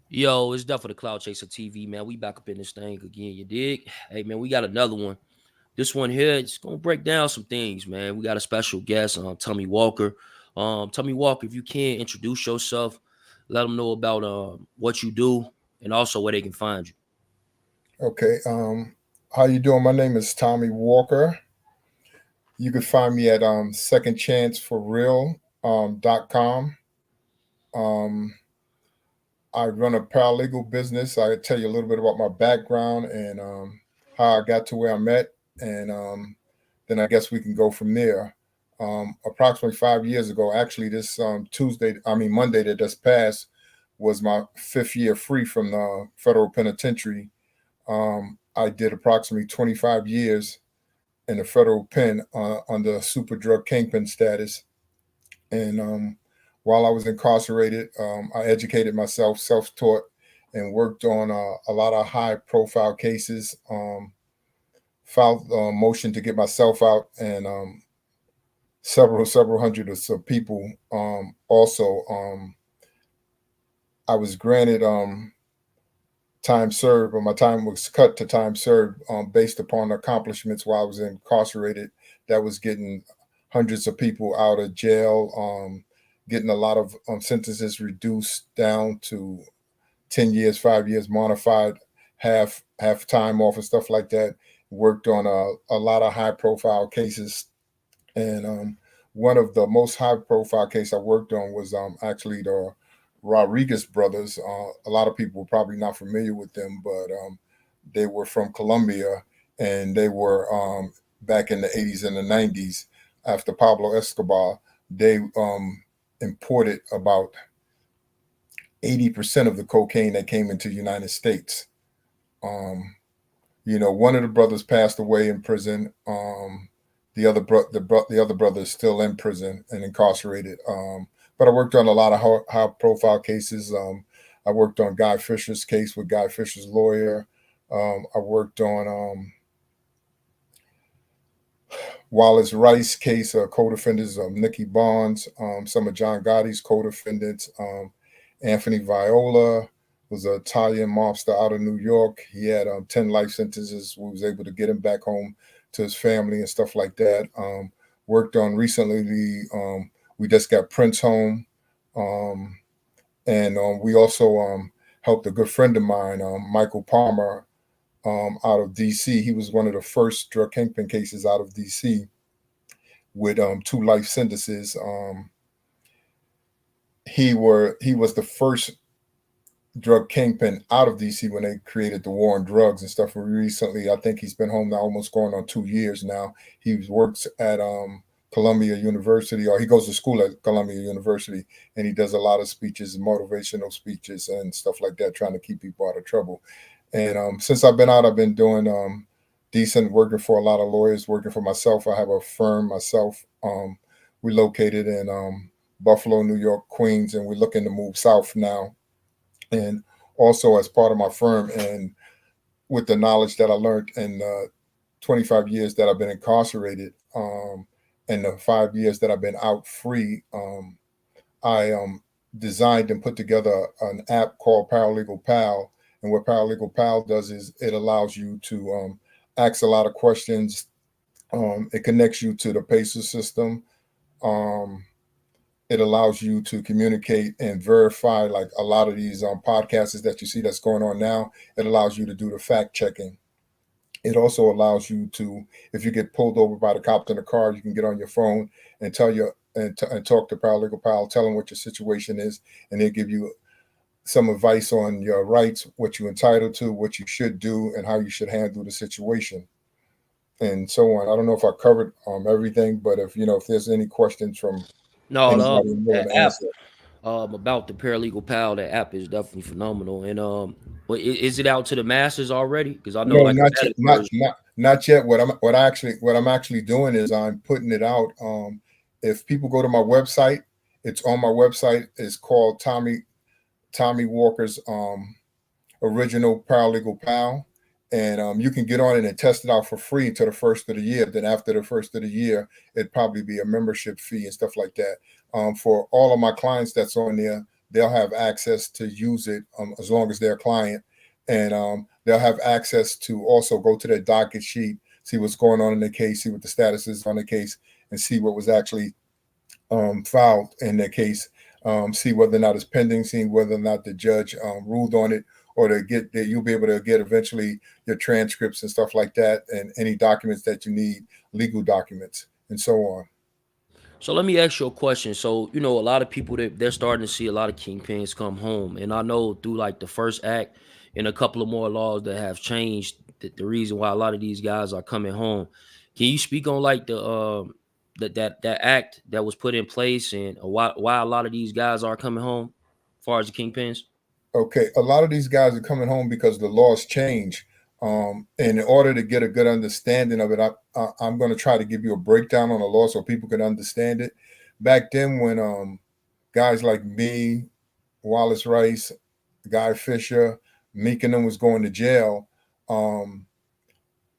Yo, it's definitely the Cloud Chaser TV, man. We back up in this thing again. You dig? Hey, man, we got another one. This one here, it's gonna break down some things, man. We got a special guest, Tommy Walker. Tommy Walker, if you can introduce yourself, let them know about what you do and also where they can find you. Okay. How you doing? My name is Tommy Walker. You can find me at secondchanceforreal.com. Um, I run a paralegal business. I tell you a little bit about my background and how I got to where I'm at, and then I guess we can go from there. Approximately 5 years ago, actually, this Monday that just passed, was my 5th year free from the federal penitentiary. I did approximately 25 years in the federal pen under super drug kingpin status. And while I was incarcerated, I educated myself, self taught, and worked on a lot of high profile cases. Filed a motion to get myself out, and several hundreds of people. Also, I was granted time served, but my time was cut to time served based upon accomplishments while I was incarcerated. That was getting hundreds of people out of jail, getting a lot of sentences reduced down to 10 years, 5 years, modified, half time off and stuff like that. Worked on a lot of high profile cases, and one of the most high profile case I worked on was actually the Rodriguez brothers. A lot of people were probably not familiar with them, but they were from Colombia, and they were back in the 80s and the 90s after Pablo Escobar. They imported about 80% of the cocaine that came into the United States. Um, One of the brothers passed away in prison. The other brother is still in prison and incarcerated. But I worked on a lot of high profile cases. I worked on Guy Fisher's case with Guy Fisher's lawyer. I worked on Wallace Rice case, co-defendants of Nicky Barnes, some of John Gotti's co-defendants. Anthony Viola was an Italian mobster out of New York. He had 10 life sentences. We was able to get him back home to his family and stuff like that. Worked on recently we just got Prince home. Um, and we also helped a good friend of mine, Michael Palmer, out of D.C. He was one of the first drug kingpin cases out of D.C. with 2 life sentences. He was the first drug kingpin out of DC when they created the war on drugs and stuff. Recently, I think he's been home now, almost going on 2 years now. He works at Columbia University, or he goes to school at Columbia University, and he does a lot of speeches, motivational speeches, and stuff like that, trying to keep people out of trouble. And since I've been out, I've been doing decent, working for a lot of lawyers, working for myself. I have a firm myself. We located in Buffalo, New York, Queens, and we're looking to move south now. And also as part of my firm, and with the knowledge that I learned in 25 years that I've been incarcerated, and the 5 years that I've been out free, I designed and put together an app called Paralegal Pal. And what Paralegal Pal does is it allows you to ask a lot of questions. It connects you to the PACER system. Um, it allows you to communicate and verify, like a lot of these podcasts that you see that's going on now. It allows you to do the fact checking. It also allows you to, if you get pulled over by the cops in the car, you can get on your phone and tell you and talk to Paralegal Pal, tell them what your situation is, and they give you some advice on your rights, what you're entitled to, what you should do, and how you should handle the situation, and so on. I don't know if I covered everything, but if there's any questions from No, anybody, I'm willing that to app answer. about the Paralegal Pal, that app is definitely phenomenal. And is it out to the masses already? Because I know No, like a not yet. beta version. Not yet. What I'm actually doing is I'm putting it out. If people go to my website, it's on my website. It's called Tommy Walker's original Paralegal Pal, and you can get on it and test it out for free until the first of the year. Then after the first of the year, it'd probably be a membership fee and stuff like that. For all of my clients that's on there, they'll have access to use it as long as they're a client, and they'll have access to also go to their docket sheet, see what's going on in the case, see what the status is on the case, and see what was actually filed in their case, see whether or not it's pending, see whether or not the judge ruled on it, or to get that you'll be able to get eventually your transcripts and stuff like that, and any documents that you need, legal documents, and so on. So let me ask you a question. So, a lot of people that they're starting to see a lot of kingpins come home. And I know through like the first act and a couple of more laws that have changed the reason why a lot of these guys are coming home. Can you speak on like the that act that was put in place and why a lot of these guys are coming home as far as the kingpins? Okay, a lot of these guys are coming home because the laws change. And in order to get a good understanding of it, I'm going to try to give you a breakdown on the law so people can understand it. Back then, when guys like me, Wallace Rice, Guy Fisher, Meek and them was going to jail, um,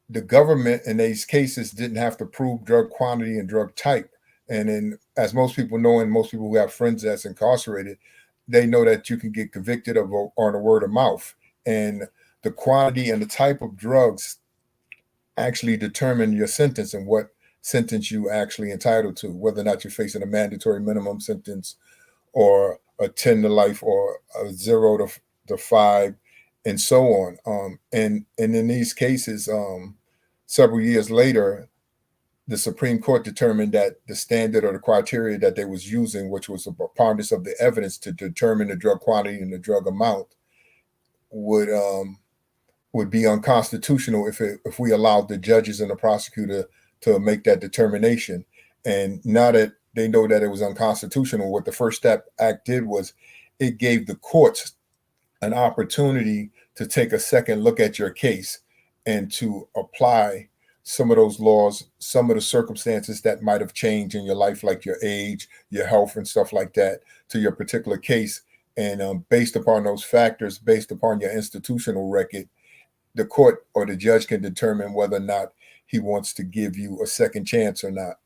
the government in these cases didn't have to prove drug quantity and drug type. And then, as most people know, and most people who have friends that's incarcerated, they know that you can get convicted of on a word of mouth. And the quantity and the type of drugs actually determine your sentence and what sentence you actually entitled to, whether or not you're facing a mandatory minimum sentence or a 10 to life or a 0 to 5 and so on. And in these cases, several years later, the Supreme Court determined that the standard or the criteria that they was using, which was the preponderance of the evidence to determine the drug quantity and the drug amount, would would be unconstitutional if we allowed the judges and the prosecutor to make that determination. And now that they know that it was unconstitutional, what the First Step Act did was it gave the courts an opportunity to take a second look at your case and to apply some of those laws, some of the circumstances that might have changed in your life, like your age, your health, and stuff like that, to your particular case. And based upon those factors, based upon your institutional record, the court or the judge can determine whether or not he wants to give you a second chance or not.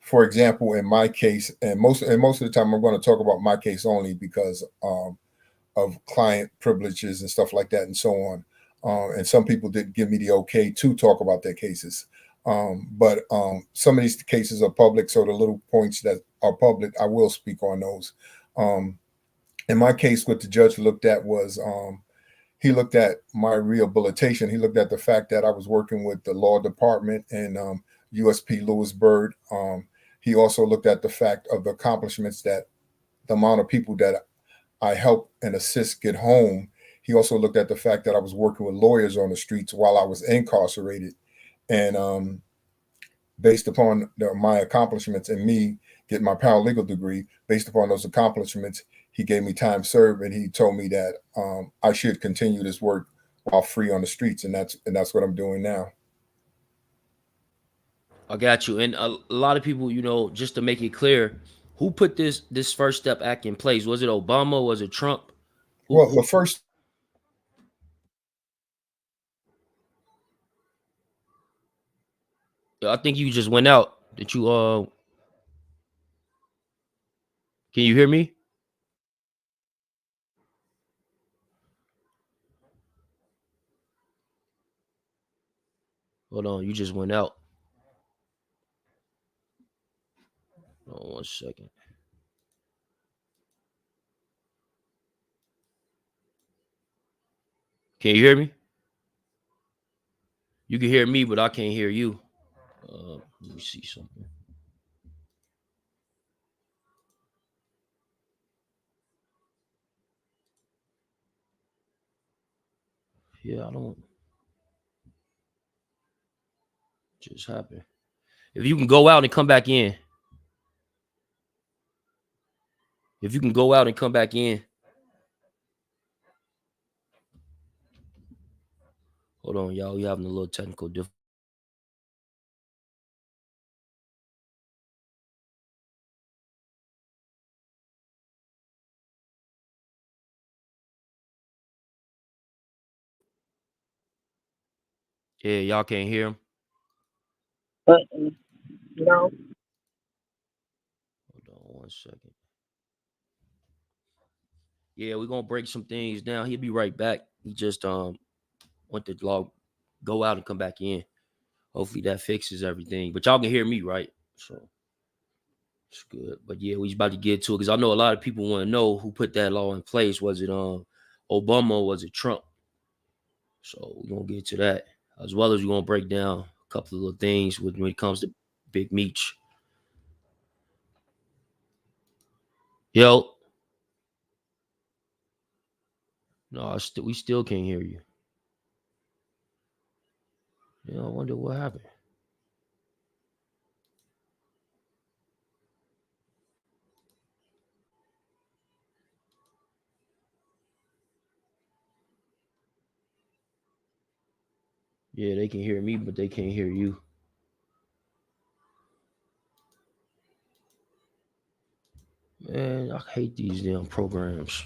For example, in my case, and most of the time, I'm going to talk about my case only because of client privileges and stuff like that, and so on. And some people did give me the okay to talk about their cases. But some of these cases are public, so the little points that are public, I will speak on those. Um, in my case, what the judge looked at was he looked at my rehabilitation. He looked at the fact that I was working with the law department in USP Lewisburg. He also looked at the fact of the accomplishments that the amount of people that I help and assist get home. He also looked at the fact that I was working with lawyers on the streets while I was incarcerated. And based upon my accomplishments and me getting my paralegal degree, based upon those accomplishments, he gave me time served, and he told me that I should continue this work while free on the streets, and that's what I'm doing now. I got you. And a lot of people, just to make it clear, who put this First Step Act in place? Was it Obama? Was it Trump? Who Well, who the first I think you just went out. Did you can you hear me? Hold on, you just went out. Hold on 1 second. Can you hear me? You can hear me, but I can't hear you. Let me see something. Yeah, I don't just happen. If you can go out and come back in. If you can go out and come back in. Hold on, y'all. We having a little technical difficulty. Yeah, y'all can't hear him. No, Hold on 1 second. Yeah, we're gonna break some things down. He'll be right back. He just went to log go out and come back in. Hopefully that fixes everything. But y'all can hear me, right? So it's good. But yeah, we about to get to it because I know a lot of people want to know who put that law in place. Was it Obama or was it Trump? So we're gonna get to that. As well as we're gonna break down a couple of little things when it comes to Big Meech. Yo, no, we still can't hear you. Yeah, I wonder what happened. Yeah, they can hear me, but they can't hear you. Man, I hate these damn programs.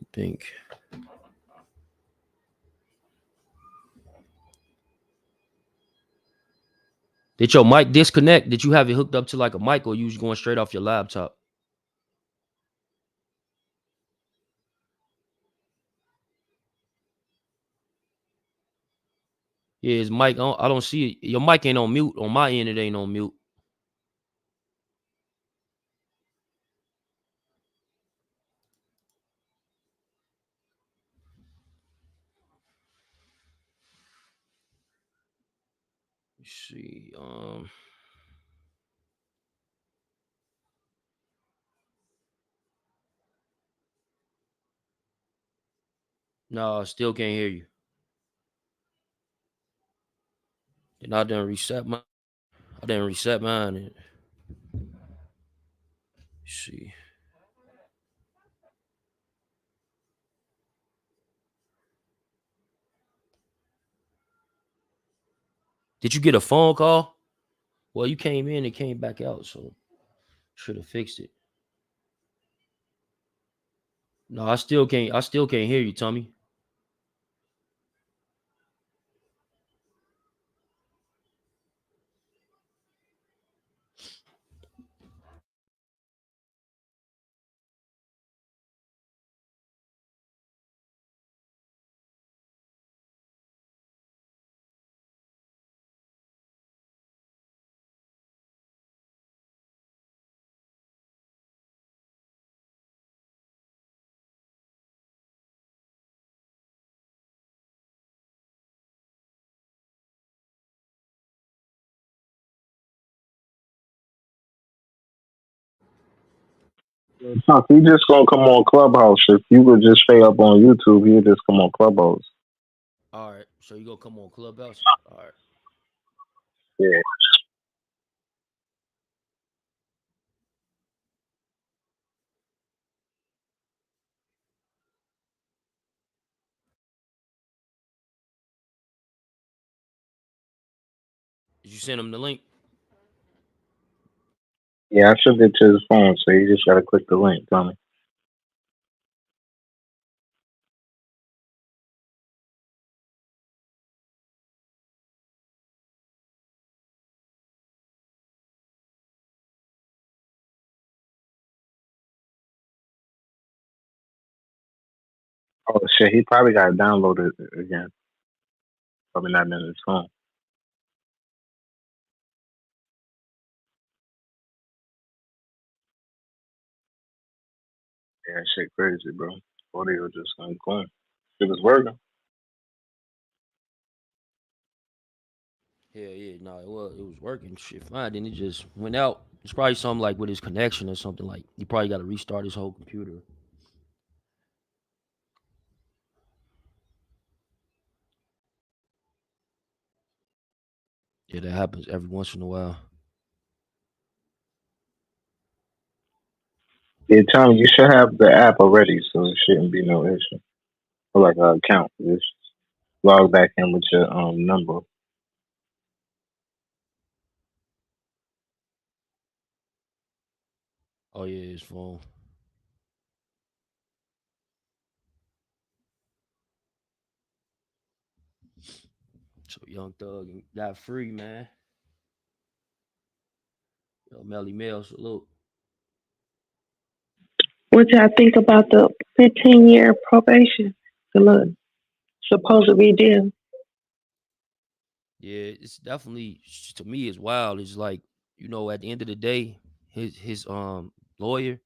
I think. Did your mic disconnect? Did you have it hooked up to like a mic or you was going straight off your laptop? Yeah, his mic. I don't see it. Your mic ain't on mute. On my end, it ain't on mute. Let's see. No, I still can't hear you. And I didn't reset my. I didn't reset mine. Let's see. Did you get a phone call? Well, you came in and came back out, so should have fixed it. No, I still can't. I still can't hear you, Tommy. Chuck, he just gonna come on Clubhouse. If you would just stay up on YouTube, he'd just come on Clubhouse. All right. So you gonna come on Clubhouse? All right. Yeah. Did you send him the link? Yeah, I sent it to his phone, so you just gotta click the link, Tommy. Oh shit, he probably got it downloaded again. Probably not in his phone. Yeah, that shit crazy, bro. Audio just went going. It was working. Yeah, yeah. No, it was working. Shit, fine. Then it just went out. It's probably something like with his connection or something like. He probably got to restart his whole computer. Yeah, that happens every once in a while. Yeah, Tommy, you should have the app already, so it shouldn't be no issue. Or like an account. Just log back in with your number. Oh yeah, his phone. So Young Thug got free, man. Yo, Melly Mel, salute. What y'all think about the 15-year probation? The little supposed deal. Yeah, it's definitely to me it's wild. It's like, at the end of the day, his lawyer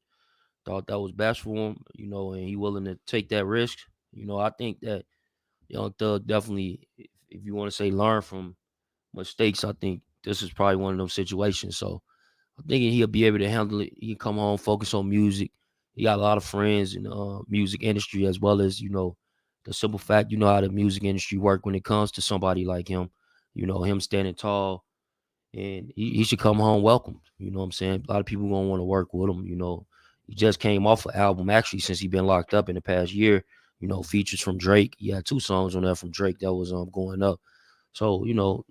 thought that was best for him, and he willing to take that risk. I think that Young Thug definitely, if you want to say learn from mistakes, I think this is probably one of those situations. So I'm thinking he'll be able to handle it. He can come home, focus on music. He got a lot of friends in the music industry, as well as the simple fact, how the music industry work when it comes to somebody like him. Him standing tall, and he should come home welcomed. You know what I'm saying? A lot of people gonna want to work with him. He just came off an album actually since he been locked up in the past year. Features from Drake. He had two songs on there from Drake that was going up. So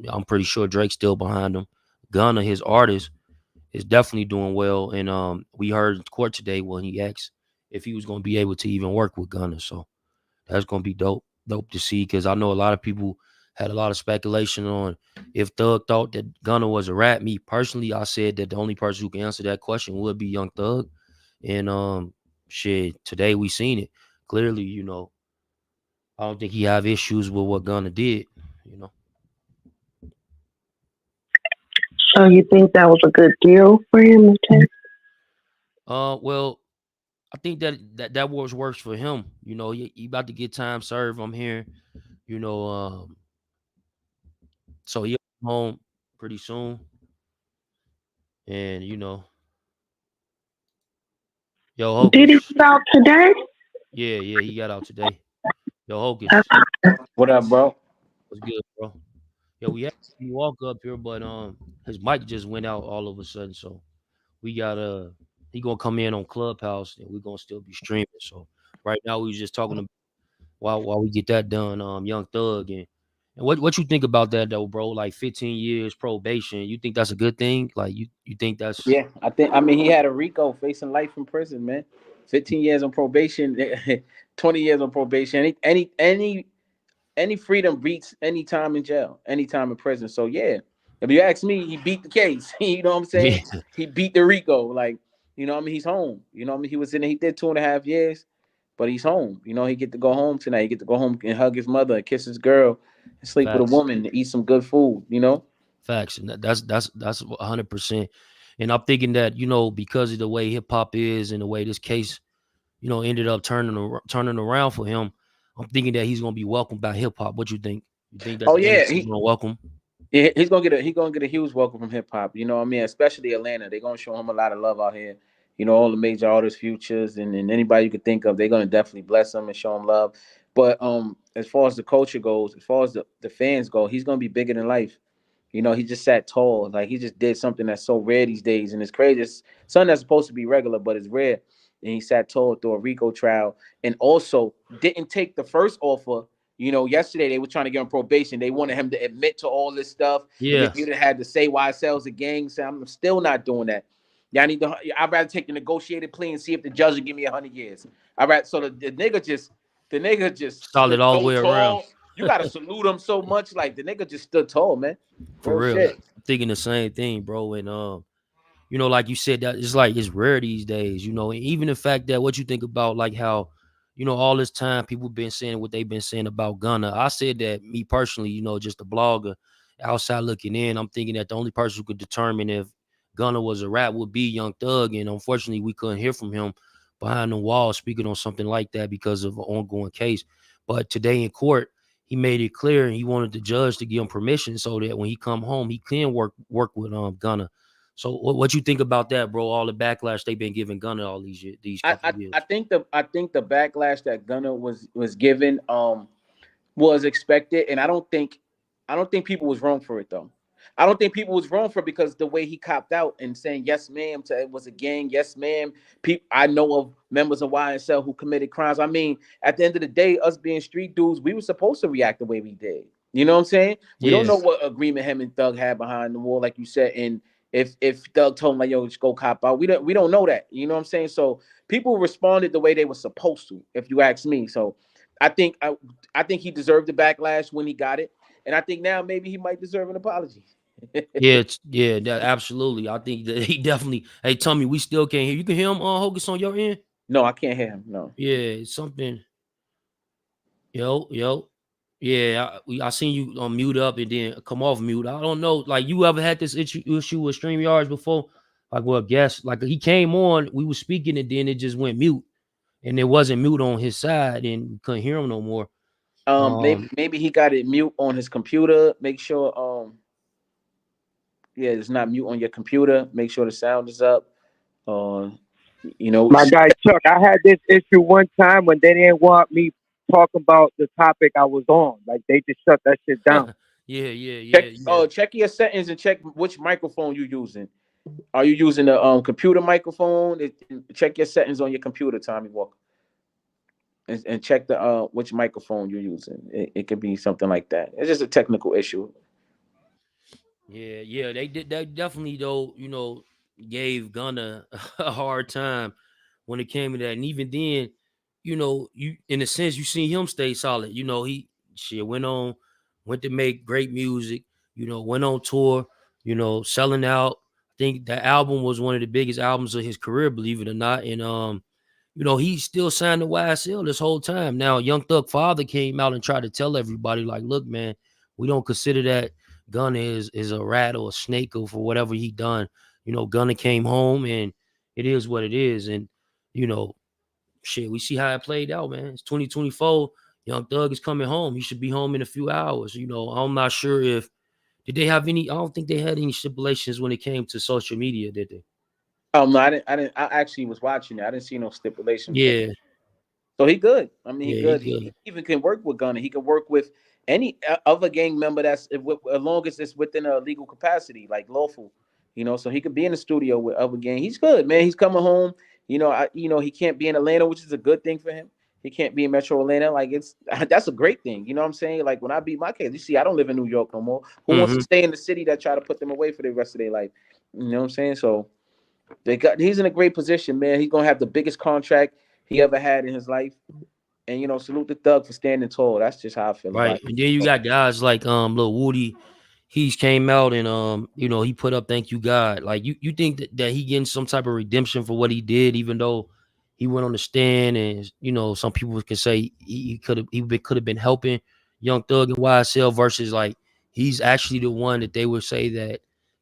I'm pretty sure Drake's still behind him. Gunna, his artist, is definitely doing well. And we heard in court today when he asked if he was going to be able to even work with Gunna. So that's going to be dope to see, because I know a lot of people had a lot of speculation on if Thug thought that Gunna was a rat. Me personally, I said that the only person who can answer that question would be Young Thug. And shit, today we seen it clearly. I don't think he have issues with what Gunna did. You know. So you think that was a good deal for him to take? Well, I think that works for him. He about to get time served. I'm here. You know, so he'll come home pretty soon. And yo, Did he Hocus. get out today? Yeah, he got out today. Yo, Hocus, Okay. What up, bro? what's good, bro? Yo, we had to walk up here, but his mic just went out all of a sudden. So we got he gonna come in on Clubhouse, and we're gonna still be streaming. So right now we was just talking about while we get that done, Young Thug, and what you think about that though, bro? Like 15 years probation. You think that's a good thing? Like you think that's Yeah, I mean, he had a Rico facing life in prison, man. 15 years on probation, 20 years on probation. Any freedom beats any time in jail, any time in prison. So yeah, if you ask me, he beat the case. You know what I'm saying? yeah, He beat the Rico. Like, you know what I mean? He's home. You know what I mean? He was in it. He did 2.5 years, but he's home. He get to go home tonight. He get to go home and hug his mother, and kiss his girl, and sleep with a facts. woman, and eat some good food. Facts, and that's 100%. And I'm thinking that because of the way hip hop is and the way this case ended up turning around for him, I'm thinking that he's gonna be welcomed by hip hop. What you think? You think that Oh the yeah, industry's gonna welcome? he's gonna get a huge welcome from hip hop. You know what I mean? Especially Atlanta. They're gonna show him a lot of love out here. All the major artists, futures, and anybody you could think of, they're gonna definitely bless him and show him love. But as far as the culture goes, as far as the fans go, he's gonna be bigger than life. He just sat tall. Like, he just did something that's so rare these days, and it's crazy. It's something that's supposed to be regular, but it's rare. And he sat tall through a RICO trial, and also didn't take the first offer. Yesterday they were trying to get him probation. They wanted him to admit to all this stuff, and then Yeah, he had to say why sells a gang. So I'm still not doing that. Yeah, I'd rather take the negotiated plea and see if the judge will give me 100 years. All right. So the nigga just solid stood all the so way around. tall. You gotta salute him so much. Like, the nigga just stood tall, man. For Real real, shit. I'm thinking the same thing, bro. And like you said, that it's like it's rare these days, and even the fact that what you think about like how, all this time people been saying what they've been saying about Gunna. I said that me personally, just a blogger outside looking in, I'm thinking that the only person who could determine if Gunna was a rat would be Young Thug. And unfortunately we couldn't hear from him behind the wall speaking on something like that because of an ongoing case. But today in court, he made it clear and he wanted the judge to give him permission so that when he come home, he can work with Gunna. So what you think about that, bro? All the backlash they've been giving Gunna all these I, couple I of years. I think the backlash that Gunna was given was expected, and I don't think people was wrong for it though. I don't think people was wrong for it because the way he copped out and saying yes, ma'am, to it was a gang, yes, ma'am. People, I know of members of YSL who committed crimes. I mean, at the end of the day, us being street dudes, we were supposed to react the way we did. You know what I'm saying? We don't Yeah, know what agreement him and Thug had behind the wall, like you said. And if Thug told him like, yo, just go cop out, we don't know that. You know what I'm saying? So people responded the way they were supposed to, if you ask me. So I think I think he deserved the backlash when he got it, and I think now maybe he might deserve an apology. yeah, that absolutely. I think that he definitely. Hey, Tommy, we still can't hear. You can hear him, Hocus, on your end. No, I can't hear him. No. Yeah, it's something. Yo. Yeah, I seen you on mute up and then come off mute. I don't know. Like, you ever had this issue with StreamYards before? Like, well, guess like he came on, we were speaking, and then it just went mute, and it wasn't mute on his side, and we couldn't hear him no more. Maybe he got it mute on his computer. Make sure yeah, it's not mute on your computer. Make sure the sound is up. Uh, you know, My guy Chuck, I had this issue one time when they didn't want me talking about the topic I was on. Like they just shut that shit down. check your settings and check which microphone you're using. Are you using the computer microphone? Check your settings on your computer, Tommy Walker, and check the which microphone you're using. It could be something like that. It's just a technical issue. Yeah, they did. They definitely though, gave Gunna a hard time when it came to that, and even then, you in a sense you seen him stay solid. He shit went to make great music. Went on tour. Selling out. I think that album was one of the biggest albums of his career, believe it or not, and he still signed to YSL this whole time. Now, Young Thug father came out and tried to tell everybody, like, look, man, we don't consider that Gunna is a rat or a snake or for whatever he done. Gunna came home and it is what it is. And, you know, shit, we see how it played out, man. It's 2024. Young Thug is coming home. He should be home in a few hours. I'm not sure if did they have any. I don't think they had any stipulations when it came to social media, did they? No, I didn't. I didn't. I actually was watching it. I didn't see no stipulations. Yeah, So he good. I mean, he yeah, he good. He good. even can work with Gunna. He can work with any other gang member as long as it's within a legal capacity, like lawful. So he could be in the studio with other gang. He's good, man. He's coming home. He can't be in Atlanta, which is a good thing for him. He can't be in Metro Atlanta. Like that's a great thing. You know what I'm saying? Like when I beat my case, you see, I don't live in New York no more. Who wants to Mm-hmm. stay in the city that try to put them away for the rest of their life? You know what I'm saying? So he's in a great position, man. He's gonna have the biggest contract he ever had in his life. And salute the Thug for standing tall. That's just how I feel about Right. it. And then you got guys like Lil Woody. He's came out and he put up "Thank You God." Like you think that he getting some type of redemption for what he did, even though he went on the stand and some people can say he could have been helping Young Thug and YSL versus like he's actually the one that they would say that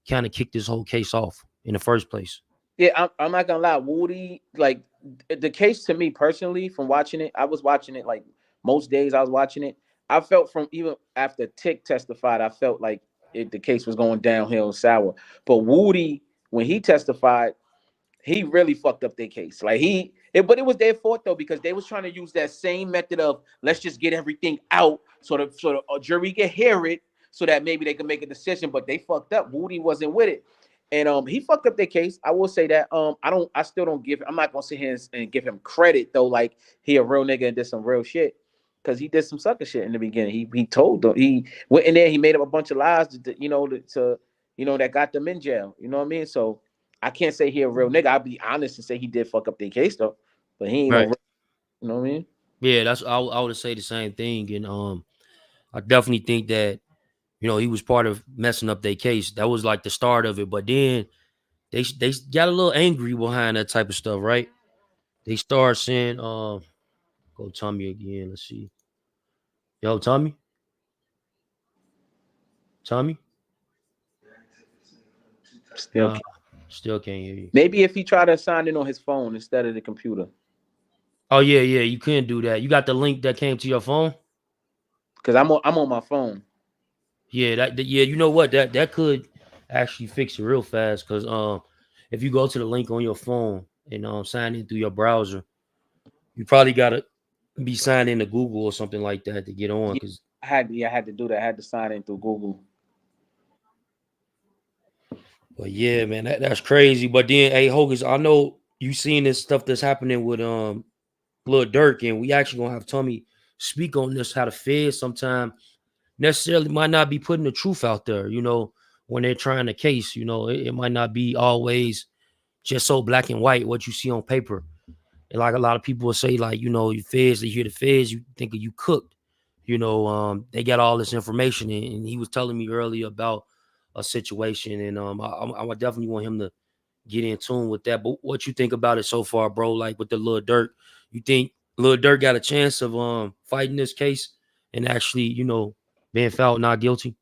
kind of kicked this whole case off in the first place. Yeah, I'm not gonna lie. Woody, like the case to me personally, from watching it, I was watching it like most days I was watching it. I felt from even after Tick testified, I felt like the case was going downhill sour. But Woody, when he testified, he really fucked up their case. Like but it was their fault though because they was trying to use that same method of let's just get everything out so the a jury can hear it so that maybe they can make a decision. But they fucked up. Woody wasn't with it, and he fucked up their case. I will say that. I still don't give. I'm not gonna sit here and give him credit though. Like he a real nigga and did some real shit. Cause he did some sucker shit in the beginning. He told them he went in there. He made up a bunch of lies that got them in jail. You know what I mean? So I can't say he a real nigga. I'll be honest and say he did fuck up their case though, but he ain't no. Right. Real, you know what I mean? Yeah, I would say the same thing, and I definitely think that he was part of messing up their case. That was like the start of it, but then they got a little angry behind that type of stuff, right? They start saying, go Tommy again. Let's see, yo Tommy, Still, nah, still can't hear you. maybe if he tried to sign in on his phone instead of the computer, Oh yeah, you couldn't do that. You got the link that came to your phone. because I'm on my phone. Yeah, yeah, you know what? That could actually fix it real fast because if you go to the link on your phone and sign in through your browser, you probably gotta be signed into Google or something like that to get on. Yeah, Cause I had to do that. I had to sign in through Google. but yeah, man, that's crazy. But then, hey, Hogan, I know you seen this stuff that's happening with Lil Durk, and we actually gonna have Tommy speak on this. How the feds sometimes necessarily might not be putting the truth out there. When they're trying a case, it might not be always just so black and white what you see on paper. And like a lot of people will say, like, you feds, they hear the feds, you think of you cooked. They got all this information. And he was telling me earlier about a situation. And I definitely want him to get in tune with that. But what you think about it so far, bro? Like with the Lil Durk, you think Lil Durk got a chance of fighting this case and actually, being found not guilty?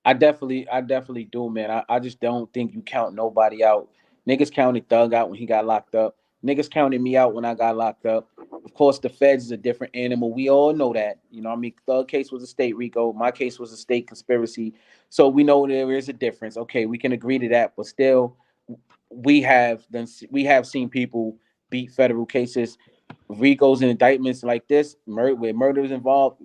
I definitely do, man. I just don't think you count nobody out. Niggas counted Thug out when he got locked up. Niggas counted me out when I got locked up. Of course, the feds is a different animal. We all know that. You know, what I mean, Thug case was a state RICO. My case was a state conspiracy. So we know there is a difference. Okay, we can agree to that, but still, we have seen people beat federal cases, RICOs and indictments like this, where murder is involved.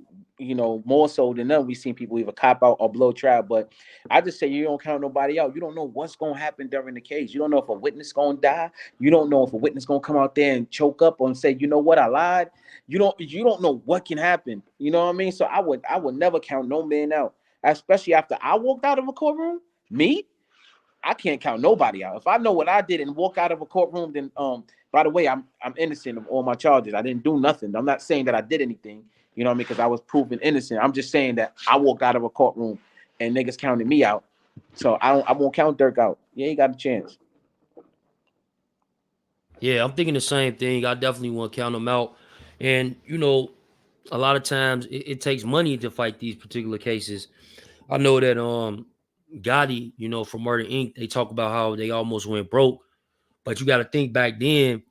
More so than them, we've seen people either cop out or blow trial. But I just say you don't count nobody out. You don't know what's gonna happen during the case. You don't know if a witness gonna die. You don't know if a witness gonna come out there and choke up and say, you know what, I lied. You don't know what can happen. You know what I mean? So I would never count no man out, especially after I walked out of a courtroom. Me, I can't count nobody out. If I know what I did and walk out of a courtroom, then by the way, I'm innocent of all my charges. I didn't do nothing. I'm not saying that I did anything, you know what I mean, because I was proven innocent. I'm just saying that I walked out of a courtroom and niggas counted me out. So I won't count Durk out. Yeah, he got a chance. Yeah, I'm thinking the same thing. I definitely want to count them out. And, a lot of times it takes money to fight these particular cases. I know that Gotti, from Murder Inc., they talk about how they almost went broke. But you got to think back then,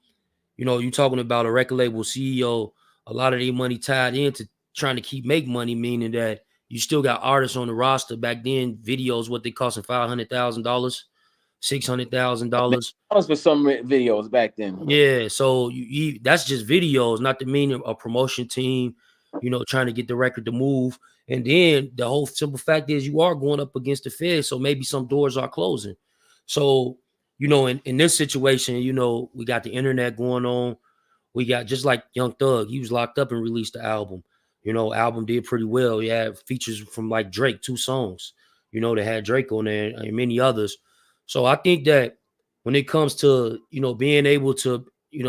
you talking about a record label CEO, a lot of their money tied into trying to make money, meaning that you still got artists on the roster. Back then, videos, what they costing $500,000, $600,000. That was for some videos back then. Yeah, so that's just videos, not to mean a promotion team, trying to get the record to move. And then the whole simple fact is you are going up against the Fed, so maybe some doors are closing. So, in this situation, we got the internet going on. We got just like Young Thug, he was locked up and released the album. Album did pretty well. He had features from like Drake, 2 songs, they had Drake on there and many others. So I think that when it comes to, being able to,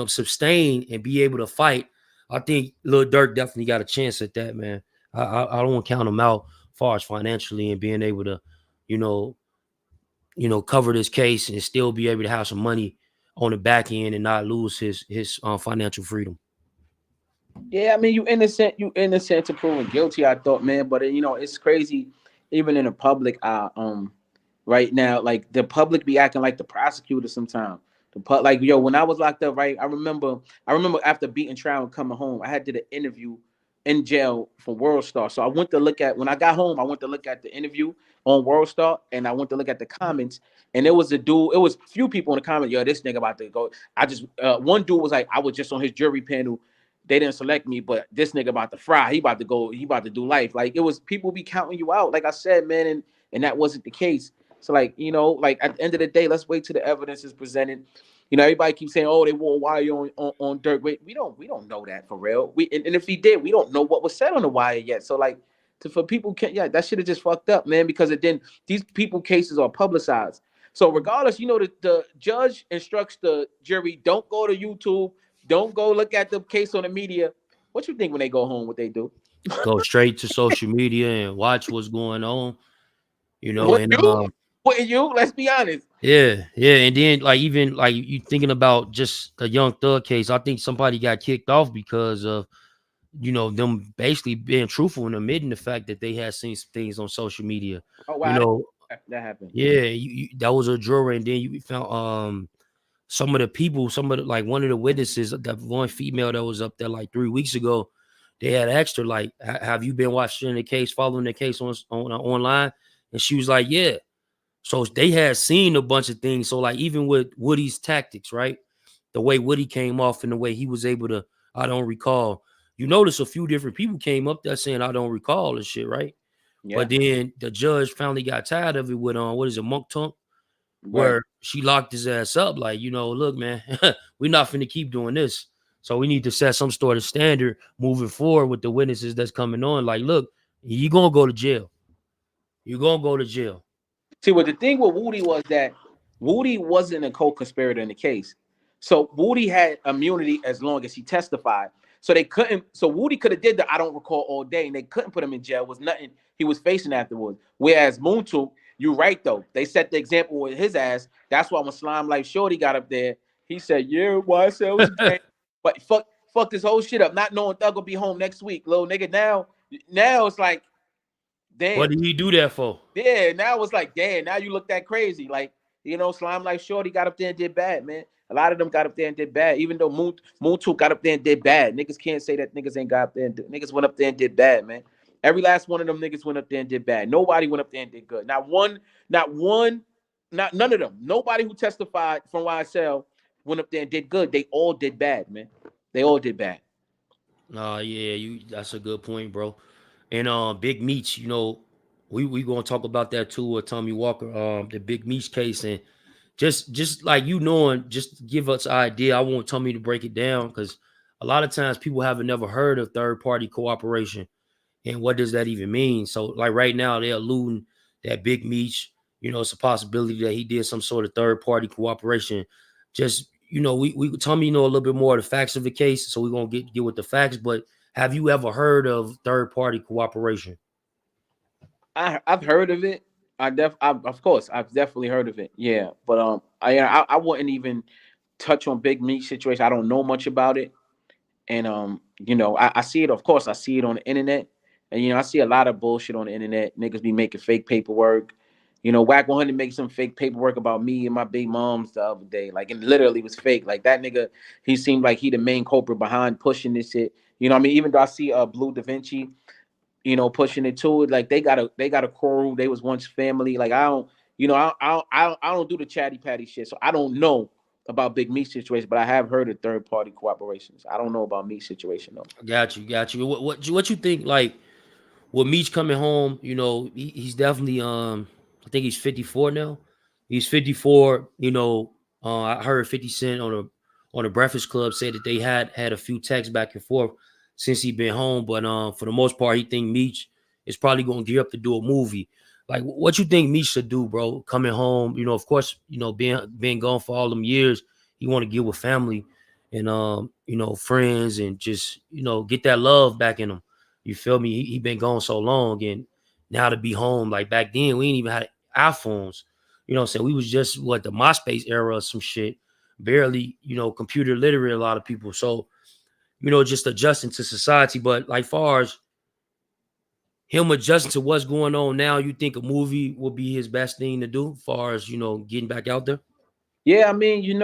sustain and be able to fight, I think Lil Durk definitely got a chance at that, man. I don't want to count him out as far as financially and being able to, you know, cover this case and still be able to have some money on the back end and not lose his financial freedom. Yeah, I mean, you innocent to proven guilty. I thought, man, but it's crazy. Even in the public, right now, like the public be acting like the prosecutor sometimes. Like yo, when I was locked up, right? I remember after beating trial and coming home, I had did an interview in jail for World Star. So I went to look at when I got home, I went to look at the interview on World Star, and I went to look at the comments, and there was a dude. It was few people in the comments. Yo, this nigga about to go. I just one dude was like, I was just on his jury panel. They didn't select me, but this nigga about to fry. He about to go. He about to do life. Like it was people be counting you out. Like I said, man, and that wasn't the case. So like like at the end of the day, let's wait till the evidence is presented. Everybody keeps saying, "Oh, they wore wire on Durk." Wait, we don't know that for real. And if he did, we don't know what was said on the wire yet. So like, for people, yeah, that should have just fucked up, man. Because it didn't. These people cases are publicized. So regardless, the judge instructs the jury, don't go to YouTube, don't go look at the case on the media. What you think when they go home? What they do? Go straight to social media and watch what's going on, What and you? What you? Let's be honest. yeah, and then like even like you thinking about just the Young Thug case, I think somebody got kicked off because of them basically being truthful and admitting the fact that they had seen some things on social media. Oh You wow, know, that happened. yeah, that was a juror, and then you found some of the people, like one of the witnesses, that one female that was up there like 3 weeks ago, they had asked her like, "Have you been watching the case, following the case on online?" And she was like, "Yeah." So they had seen a bunch of things. So like even with Woody's tactics, right? The way Woody came off and the way he was able to, I don't recall. You notice a few different people came up there saying I don't recall and shit, right? Yeah, But then the judge finally got tired of it with what is it, Monk Tunk, right. where she locked his ass up, like, look, man, we're not finna keep doing this. So we need to set some sort of standard moving forward with the witnesses that's coming on. Like, look, you gonna go to jail. You're gonna go to jail. See, what the thing with Woody was that Woody wasn't a co-conspirator in the case. So Woody had immunity as long as he testified. So they couldn't. So Woody could have did the I don't recall all day, and they couldn't put him in jail. It was nothing he was facing afterwards. Whereas Moontool, you right though. They set the example with his ass. That's why when Slime Life Shorty got up there, he said, "Yeah, YSL was gang." But fuck this whole shit up, not knowing Thug will be home next week, little nigga. Now it's like, What damn. did he do that for? Yeah, now it's like, damn, now you look that crazy. Like, Slime Life Shorty got up there and did bad, man. A lot of them got up there and did bad. Even though Moon 2 got up there and did bad. Niggas can't say that niggas ain't got up there and niggas went up there and did bad, man. Every last one of them niggas went up there and did bad. Nobody went up there and did good. Not none of them. Nobody who testified from YSL went up there and did good. They all did bad, man. They all did bad. Yeah, that's a good point, bro. And Big Meech, we gonna talk about that too with Tommy Walker, the Big Meech case, and just like knowing, just to give us an idea. I want Tommy to break it down because a lot of times people haven't never heard of third party cooperation and what does that even mean. So like right now they're alluding that Big Meech, it's a possibility that he did some sort of third party cooperation. Just we Tommy know a little bit more of the facts of the case, so we're gonna get with the facts. But have you ever heard of third party cooperation? I've heard of it. Of course I've definitely heard of it. Yeah, but I wouldn't even touch on Big Meat situation. I don't know much about it, and I see it. Of course, I see it on the internet, and I see a lot of bullshit on the internet. Niggas be making fake paperwork. Whack 100 make some fake paperwork about me and my big moms the other day. Like, and literally was fake. Like that nigga, he seemed like he the main culprit behind pushing this shit. What I mean? Even though I see Blue Da Vinci, pushing it to it. Like they got a crew. They was once family. Like I don't, I don't do the chatty patty shit. So I don't know about Big Meat situation, but I have heard of third party cooperations. I don't know about Meat situation though. Got you. What you think? Like with Meech coming home, he's definitely I think he's 54 now. He's 54. I heard 50 Cent on the Breakfast Club said that they had a few texts back and forth since he been home, but for the most part, he think Meech is probably gonna gear up to do a movie. Like, what you think Meech should do, bro? Coming home, of course, being gone for all them years, he want to get with family and friends and just get that love back in him. You feel me? He been gone so long, and now to be home, like back then, we ain't even had iPhones. You know what I'm saying? We was just the MySpace era or some shit. Barely, computer literate, a lot of people. So, just adjusting to society. But like far as him adjusting to what's going on now, you think a movie will be his best thing to do, far as, getting back out there? Yeah, I mean,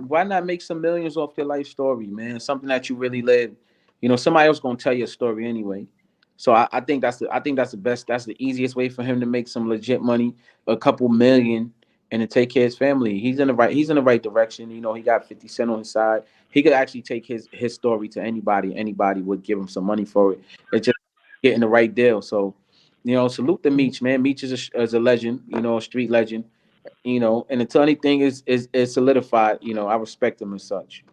why not make some millions off your life story, man? Something that you really lived. Somebody else gonna tell your story anyway. So I think that's the best. That's the easiest way for him to make some legit money, a couple million, and to take care of his family. He's in the right direction. He got 50 Cent on his side. He could actually take his story to anybody. Anybody would give him some money for it. It's just getting the right deal. So, salute the Meech, man. Meech is a legend. A street legend. And until anything is solidified, I respect him as such.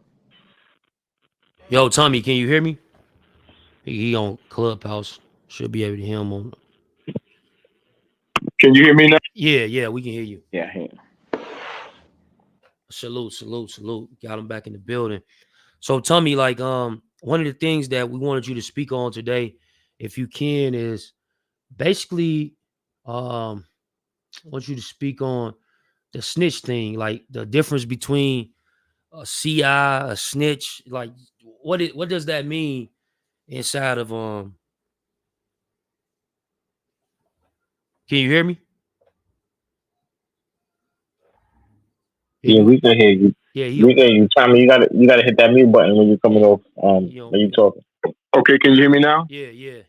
Yo, Tommy, can you hear me? He on Clubhouse. Should be able to hear him on. Can you hear me now? Yeah, we can hear you. Yeah, Salute. Got him back in the building. So Tommy, like one of the things that we wanted you to speak on today, if you can, is basically I want you to speak on the snitch thing, like the difference between a CI, a snitch, like what does that mean inside of can you hear me? Yeah, Yeah, we can hear you. yeah, he We on can hear you. Tommy, you gotta hit that mute button when you're coming off. he on When you mute. talking. Okay, can you hear me now? Yeah.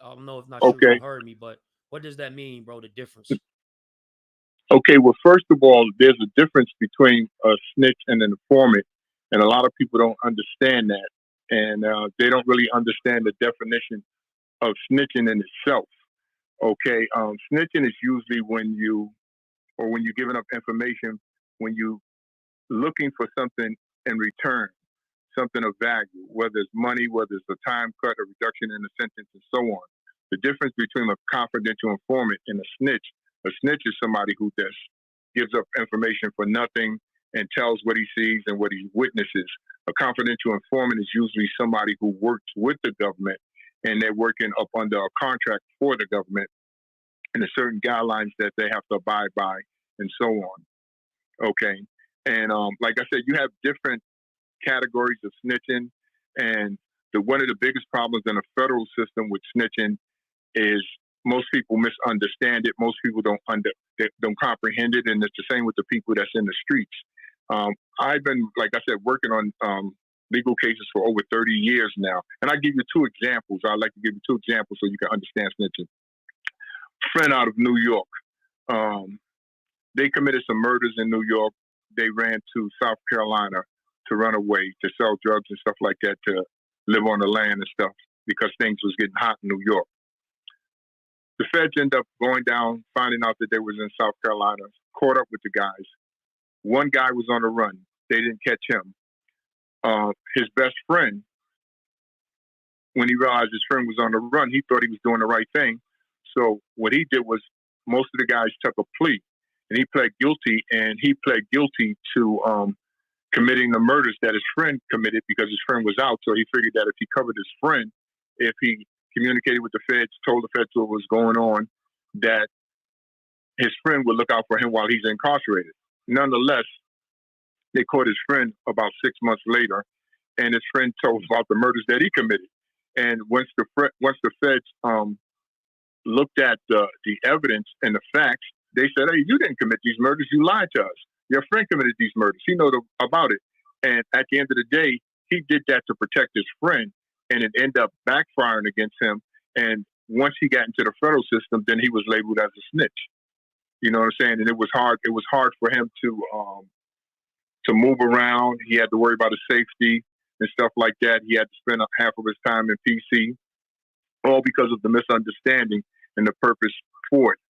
I don't know if not sure if Okay. you heard me, but what does that mean, bro? The difference. Okay. Well, first of all, there's a difference between a snitch and an informant, and a lot of people don't understand that, and they don't really understand the definition of snitching in itself. Okay. Snitching is usually when you're giving up information when you looking for something in return, something of value, whether it's money, whether it's a time cut, a reduction in the sentence, and so on. The difference between a confidential informant and a snitch is somebody who just gives up information for nothing and tells what he sees and what he witnesses. A confidential informant is usually somebody who works with the government and they're working up under a contract for the government and the certain guidelines that they have to abide by, and so on. Okay, and like I said, you have different categories of snitching, and one of the biggest problems in the federal system with snitching is most people misunderstand it. Most people they don't comprehend it, and it's the same with the people that's in the streets. I've been, like I said, working on legal cases for over 30 years now, and I give you two examples. I'd like to give you two examples so you can understand snitching. Friend out of New York, they committed some murders in New York. They ran to South Carolina to run away, to sell drugs and stuff like that, to live on the land and stuff, because things was getting hot in New York. The feds end up going down, finding out that they was in South Carolina, caught up with the guys. One guy was on the run. They didn't catch him. His best friend, when he realized his friend was on the run, he thought he was doing the right thing. So what he did was, most of the guys took a plea, and he pled guilty, and he pled guilty to committing the murders that his friend committed, because his friend was out. So he figured that if he covered his friend, if he communicated with the feds, told the feds what was going on, that his friend would look out for him while he's incarcerated. Nonetheless, they caught his friend about 6 months later, and his friend told about the murders that he committed. And once the feds looked at the evidence and the facts, they said, "Hey, you didn't commit these murders. You lied to us. Your friend committed these murders. He knows about it." And at the end of the day, he did that to protect his friend, and it ended up backfiring against him. And once he got into the federal system, then he was labeled as a snitch. You know what I'm saying? And it was hard. It was hard for him to move around. He had to worry about his safety and stuff like that. He had to spend half of his time in PC, all because of the misunderstanding and the purpose for it.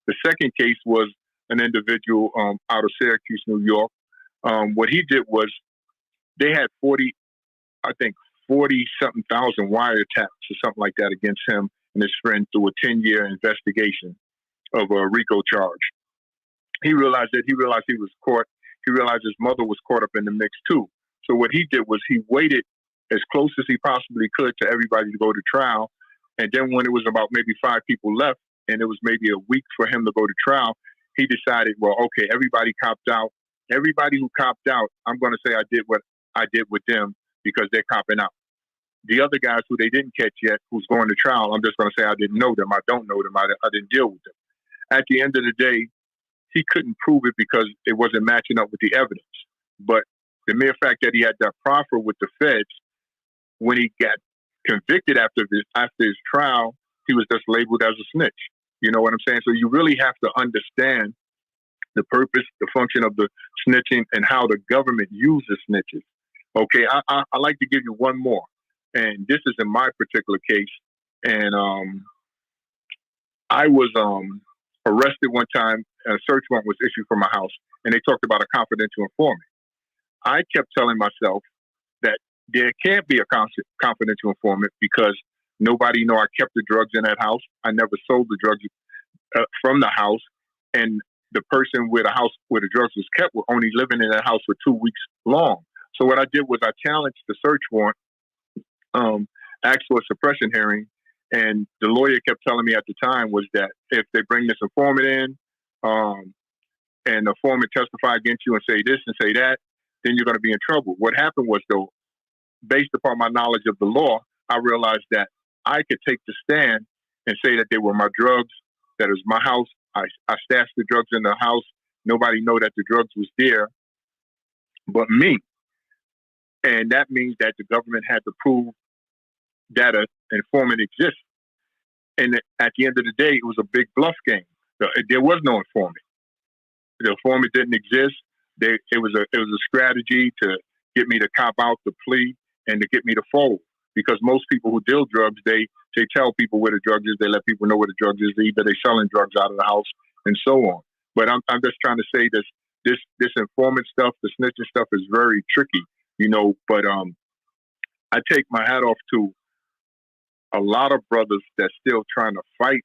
The second case was an individual out of Syracuse, New York. What he did was, they had 40-something thousand wiretaps or something like that against him and his friend through a 10-year investigation of a RICO charge. He realized he was caught. He realized his mother was caught up in the mix too. So what he did was, he waited as close as he possibly could to everybody to go to trial. And then when it was about maybe 5 people left, and it was maybe a week for him to go to trial, he decided, well, okay, everybody copped out. Everybody who copped out, I'm going to say I did what I did with them, because they're copping out. The other guys who they didn't catch yet, who's going to trial, I'm just going to say I didn't know them. I don't know them. I didn't deal with them. At the end of the day, he couldn't prove it because it wasn't matching up with the evidence. But the mere fact that he had that proffer with the feds, when he got convicted after his trial, he was just labeled as a snitch. You know what I'm saying? So you really have to understand the purpose, the function of the snitching, and how the government uses snitches. Okay, I like to give you one more, and this is in my particular case. And I was arrested one time, and a search warrant was issued for my house, and they talked about a confidential informant. I kept telling myself that there can't be a confidential informant, because nobody know I kept the drugs in that house. I never sold the drugs from the house, and the person where the drugs was kept were only living in that house for 2 weeks long. So what I did was, I challenged the search warrant, asked for a suppression hearing, and the lawyer kept telling me at the time was that if they bring this informant in, and the informant testify against you and say this and say that, then you're going to be in trouble. What happened was, though, based upon my knowledge of the law, I realized that I could take the stand and say that they were my drugs, that it was my house. I stashed the drugs in the house. Nobody know that the drugs was there but me. And that means that the government had to prove that an informant exists. And at the end of the day, it was a big bluff game. There was no informant. The informant didn't exist. It was a strategy to get me to cop out the plea and to get me to fold. Because most people who deal drugs, they tell people where the drug is. They let people know where the drug is. Either they selling drugs out of the house and so on. But I'm just trying to say this informant stuff, the snitching stuff, is very tricky, you know. But I take my hat off to a lot of brothers that's still trying to fight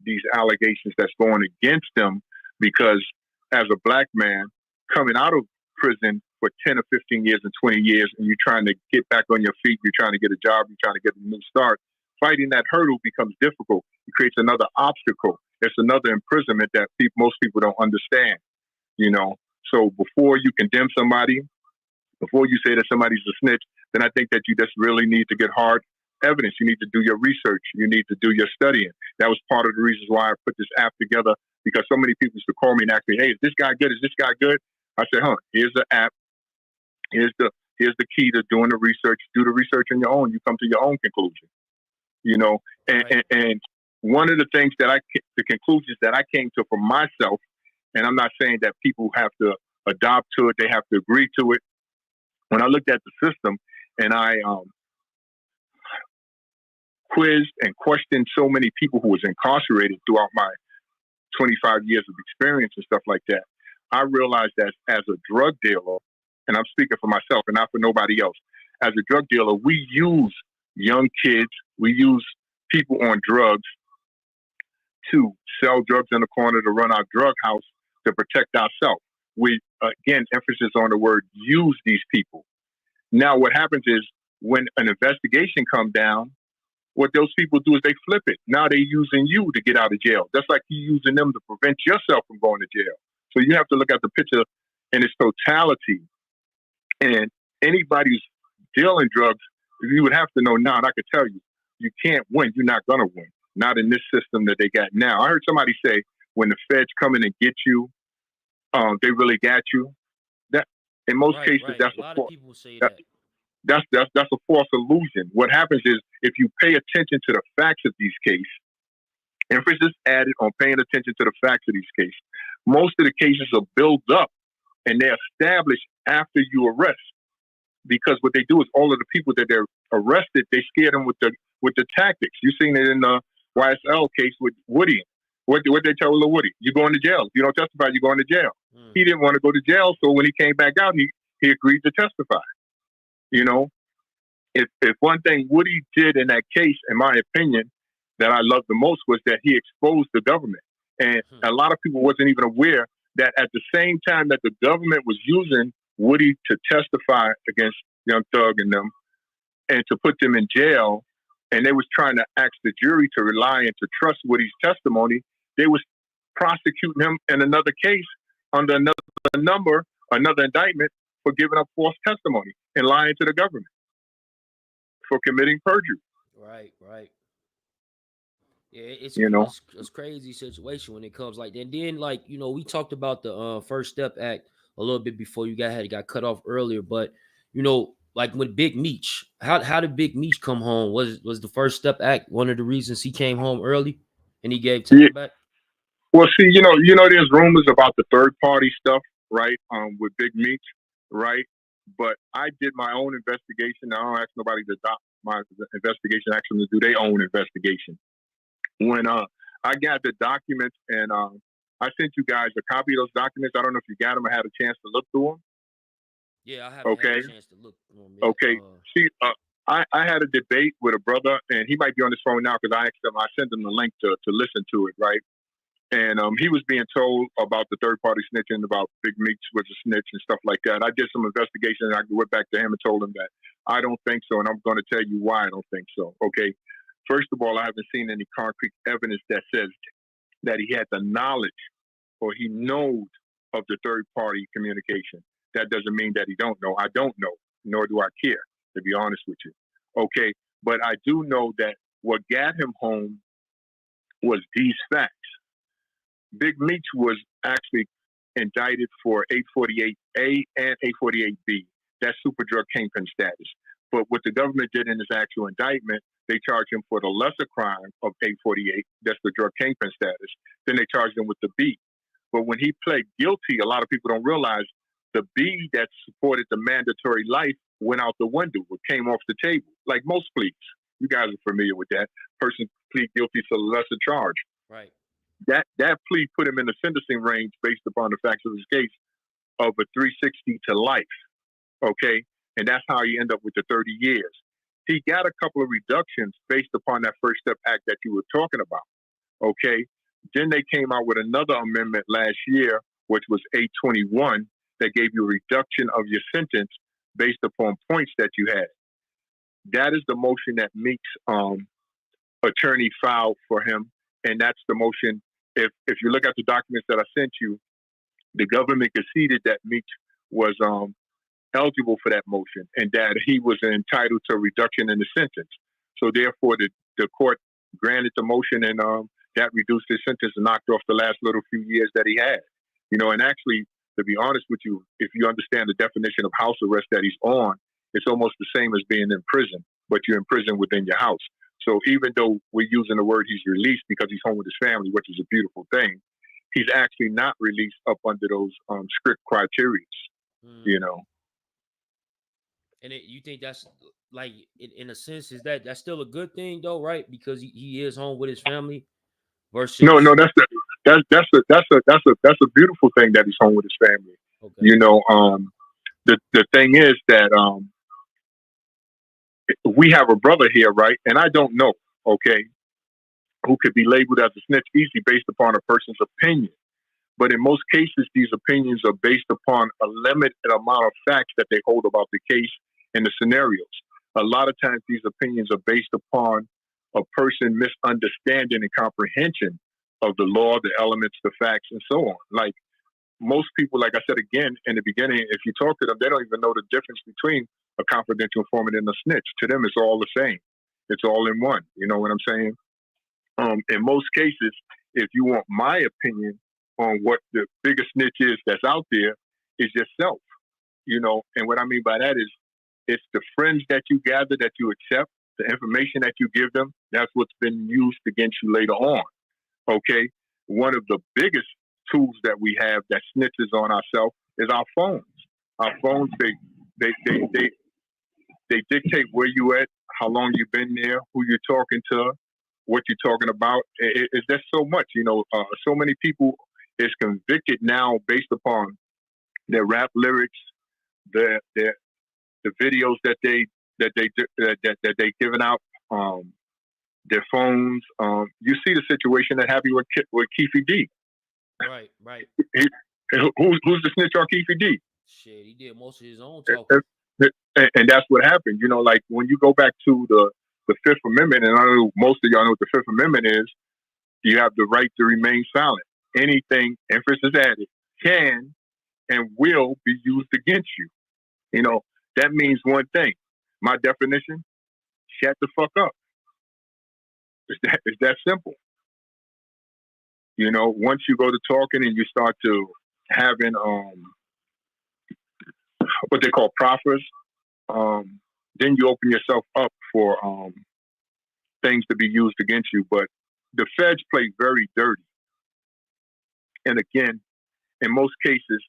these allegations that's going against them, because as a black man coming out of prison for 10 or 15 years and 20 years, and you're trying to get back on your feet, you're trying to get a job, you're trying to get a new start, fighting that hurdle becomes difficult. It creates another obstacle. it's another imprisonment that most people don't understand. So before you condemn somebody, before you say that somebody's a snitch, then I think that you just really need to get hard evidence. You need to do your research. You need to do your studying. That was part of the reasons why I put this app together, because so many people used to call me and ask me, hey, is this guy good? Is this guy good? I said, here's the app. Here's the key to doing the research. Do the research on your own. You come to your own conclusion. And one of the things the conclusions that I came to for myself, and I'm not saying that people have to adopt to it, they have to agree to it. When I looked at the system and I quizzed and questioned so many people who was incarcerated throughout my 25 years of experience and stuff like that, I realized that as a drug dealer, and I'm speaking for myself and not for nobody else, as a drug dealer, we use young kids, we use people on drugs to sell drugs in the corner, to run our drug house, to protect ourselves. We, again, emphasis on the word use these people. Now, what happens is when an investigation comes down, what those people do is they flip it. Now they're using you to get out of jail. That's like you using them to prevent yourself from going to jail. So you have to look at the picture in its totality. And anybody who's dealing drugs, you would have to know now, and I could tell you, you can't win. You're not going to win. Not in this system that they got now. I heard somebody say when the feds come in and get you, they really got you. That in most cases, that's a lot of people say that. That's a false illusion. What happens is if you pay attention to the facts of these cases, emphasis added on paying attention to the facts of these cases. Most of the cases are built up and they're established after you arrest, because what they do is all of the people that they're arrested, they scare them with the tactics. You've seen it in the YSL case with Woody. What they tell little Woody? You're going to jail. If you don't testify, you're going to jail. He didn't want to go to jail, so when he came back out, he agreed to testify. If one thing Woody did in that case, in my opinion, that I loved the most was that he exposed the government. And a lot of people wasn't even aware that at the same time that the government was using Woody to testify against Young Thug and them and to put them in jail, and they was trying to ask the jury to rely and to trust Woody's testimony, they was prosecuting him in another case under another indictment for giving up false testimony and lying to the government, for committing perjury. Right. Yeah, it's a crazy situation when it comes like that. And then, like, we talked about the First Step Act a little bit before you got cut off earlier, but like with Big Meech, how did Big Meech come home? Was the First Step Act one of the reasons he came home early and he gave time back? Well, see, there's rumors about the third party stuff, right? With Big Meech, right? But I did my own investigation. I don't ask nobody to adopt my investigation. I ask them to do their own investigation. When I got the documents and I sent you guys a copy of those documents. I don't know if you got them. I had a chance to look through them. Yeah, I haven't had a chance to look through them yet. Okay. See, I had a debate with a brother, and he might be on his phone now because I sent him the link to listen to it, right? And he was being told about the third party snitching, about Big Meech was a snitch and stuff like that. I did some investigation and I went back to him and told him that I don't think so, and I'm going to tell you why I don't think so. Okay. First of all, I haven't seen any concrete evidence that says that he had the knowledge or he knows of the third party communication. That doesn't mean that he don't know. I don't know, nor do I care, to be honest with you. Okay. But I do know that what got him home was these facts. Big Meech was actually indicted for 848A and 848B. That's super drug kingpin status. But what the government did in his actual indictment, they charged him for the lesser crime of 848. That's the drug kingpin status. Then they charged him with the B. But when he pled guilty, a lot of people don't realize the B that supported the mandatory life went out the window. It came off the table, like most pleas. You guys are familiar with that. Person plead guilty to the lesser charge. Right. That plea put him in the sentencing range based upon the facts of his case of a 360 to life. Okay. And that's how he ended up with the 30 years. He got a couple of reductions based upon that First Step Act that you were talking about. Okay. Then they came out with another amendment last year, which was 821, that gave you a reduction of your sentence based upon points that you had. That is the motion that Meek's attorney filed for him. And that's the motion if you look at the documents that I sent you, the government conceded that Meech was eligible for that motion and that he was entitled to a reduction in the sentence. So therefore, the court granted the motion, and that reduced his sentence and knocked off the last little few years that he had. And actually, to be honest with you, if you understand the definition of house arrest that he's on, it's almost the same as being in prison, but you're in prison within your house. So even though we're using the word he's released because he's home with his family, which is a beautiful thing, he's actually not released up under those strict criteria, And you think that's like, in a sense, is that's still a good thing though, right? Because he is home with his family versus No, that's a beautiful thing that he's home with his family. Okay. The thing is that we have a brother here, right? And I don't know, okay, who could be labeled as a snitch easy based upon a person's opinion. But in most cases, these opinions are based upon a limited amount of facts that they hold about the case and the scenarios. A lot of times these opinions are based upon a person misunderstanding and comprehension of the law, the elements, the facts, and so on. Like most people, like I said again in the beginning, if you talk to them, they don't even know the difference between a confidential informant and a snitch. To them, it's all the same. It's all in one. You know what I'm saying? In most cases, if you want my opinion on what the biggest snitch is that's out there, is yourself. And what I mean by that is it's the friends that you gather, that you accept, the information that you give them, that's what's been used against you later on. Okay? One of the biggest tools that we have that snitches on ourselves is our phones. Our phones, they dictate where you at, how long you've been there, who you're talking to, what you're talking about. It's just so much, so many people is convicted now based upon their rap lyrics, the videos that they given out, their phones. You see the situation that happened with Keefe D. Right. Who's the snitch on Keefe D? Shit, he did most of his own talking. And that's what happened. Like when you go back to the Fifth Amendment, and I know most of y'all know what the Fifth Amendment is, you have the right to remain silent. Anything, emphasis added, can and will be used against you. That means one thing. My definition, shut the fuck up. It's that simple. Once you go to talking and you start to having what they call proffers, then you open yourself up for things to be used against you. But the feds play very dirty. And again, in most cases,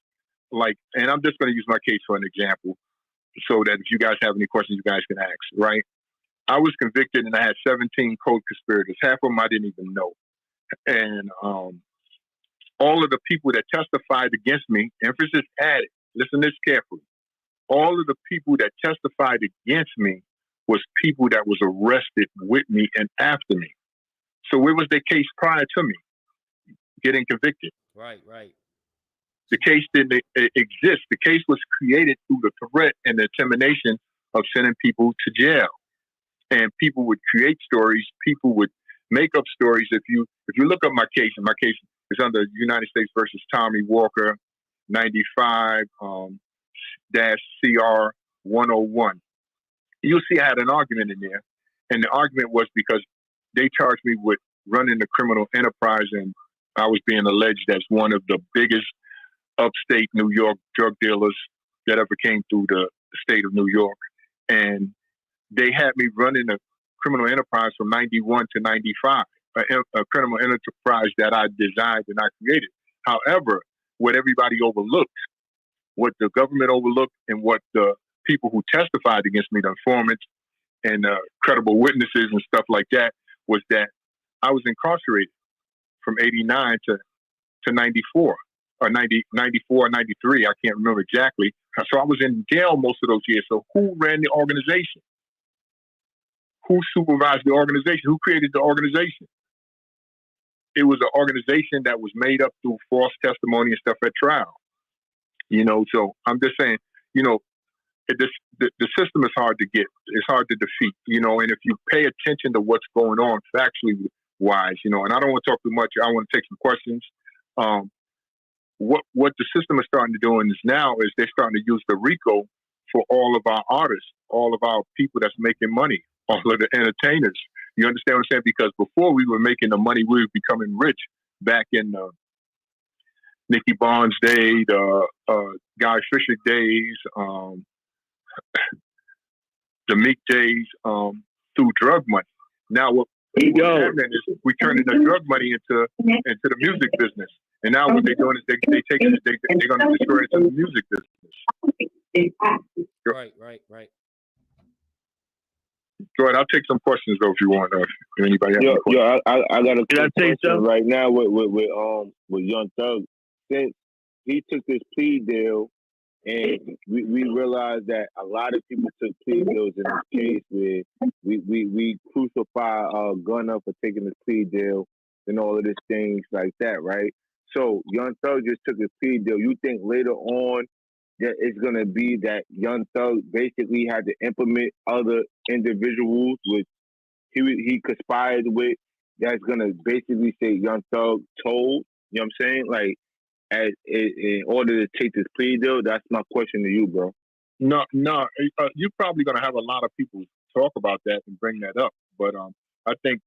and I'm just going to use my case for an example, so that if you guys have any questions, you guys can ask, right? I was convicted and I had 17 co-conspirators. Half of them I didn't even know. And all of the people that testified against me, emphasis added, listen to this carefully, all of the people that testified against me was people that was arrested with me and after me. So where was their case prior to me getting convicted? Right. The case didn't exist. The case was created through the threat and the intimidation of sending people to jail. And people would create stories. People would make up stories. If you look up my case, and my case is under United States versus Tommy Walker, 95 CR 101. You'll see I had an argument in there. And the argument was because they charged me with running the criminal enterprise, and I was being alleged as one of the biggest upstate New York drug dealers that ever came through the state of New York. And they had me running a criminal enterprise from 91 to 95, a criminal enterprise that I designed and I created. However, what everybody overlooked, what the government overlooked, and what the people who testified against me, the informants and credible witnesses and stuff like that, was that I was incarcerated from 89 to 94. Or 94, 93, I can't remember exactly. So I was in jail most of those years. So who ran the organization? Who supervised the organization? Who created the organization? It was an organization that was made up through false testimony and stuff at trial. So I'm just saying, the system is hard to get. It's hard to defeat, and if you pay attention to what's going on factually wise, and I don't want to talk too much. I want to take some questions. What the system is starting to do in this now is they're starting to use the RICO for all of our artists, all of our people that's making money, all of the entertainers. You understand what I'm saying? Because before we were making the money, we were becoming rich back in Nicky Barnes' day, the Guy Fisher days, the Meech days, through drug money. Now what's happening is we turning the drug money into the music business, and now what they're doing is they're going to destroy it into the music business. Right. Go ahead. I'll take some questions though if you want. If anybody has any questions. I got a quick question right now with Young Thug. Since he took this plea deal, and we realized that a lot of people took plea deals in this case where we crucify Gunna for taking this plea deal and all of these things like that, right? So Young Thug just took a plea deal. You think later on that it's gonna be that Young Thug basically had to implement other individuals which he conspired with, that's gonna basically say Young Thug told, you know what I'm saying? Like, in order to take this plea deal? That's my question to you, bro. No, you're probably gonna have a lot of people talk about that and bring that up, but I think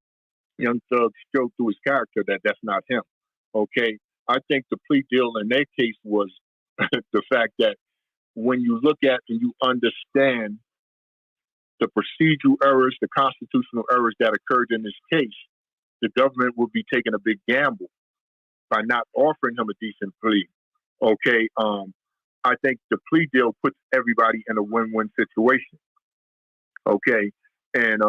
Young Thug showed through his character that that's not him. Okay, I think the plea deal in their case was the fact that when you look at and you understand the procedural errors, the constitutional errors that occurred in this case, the government would be taking a big gamble by not offering him a decent plea. Okay, I think the plea deal puts everybody in a win-win situation. Okay, and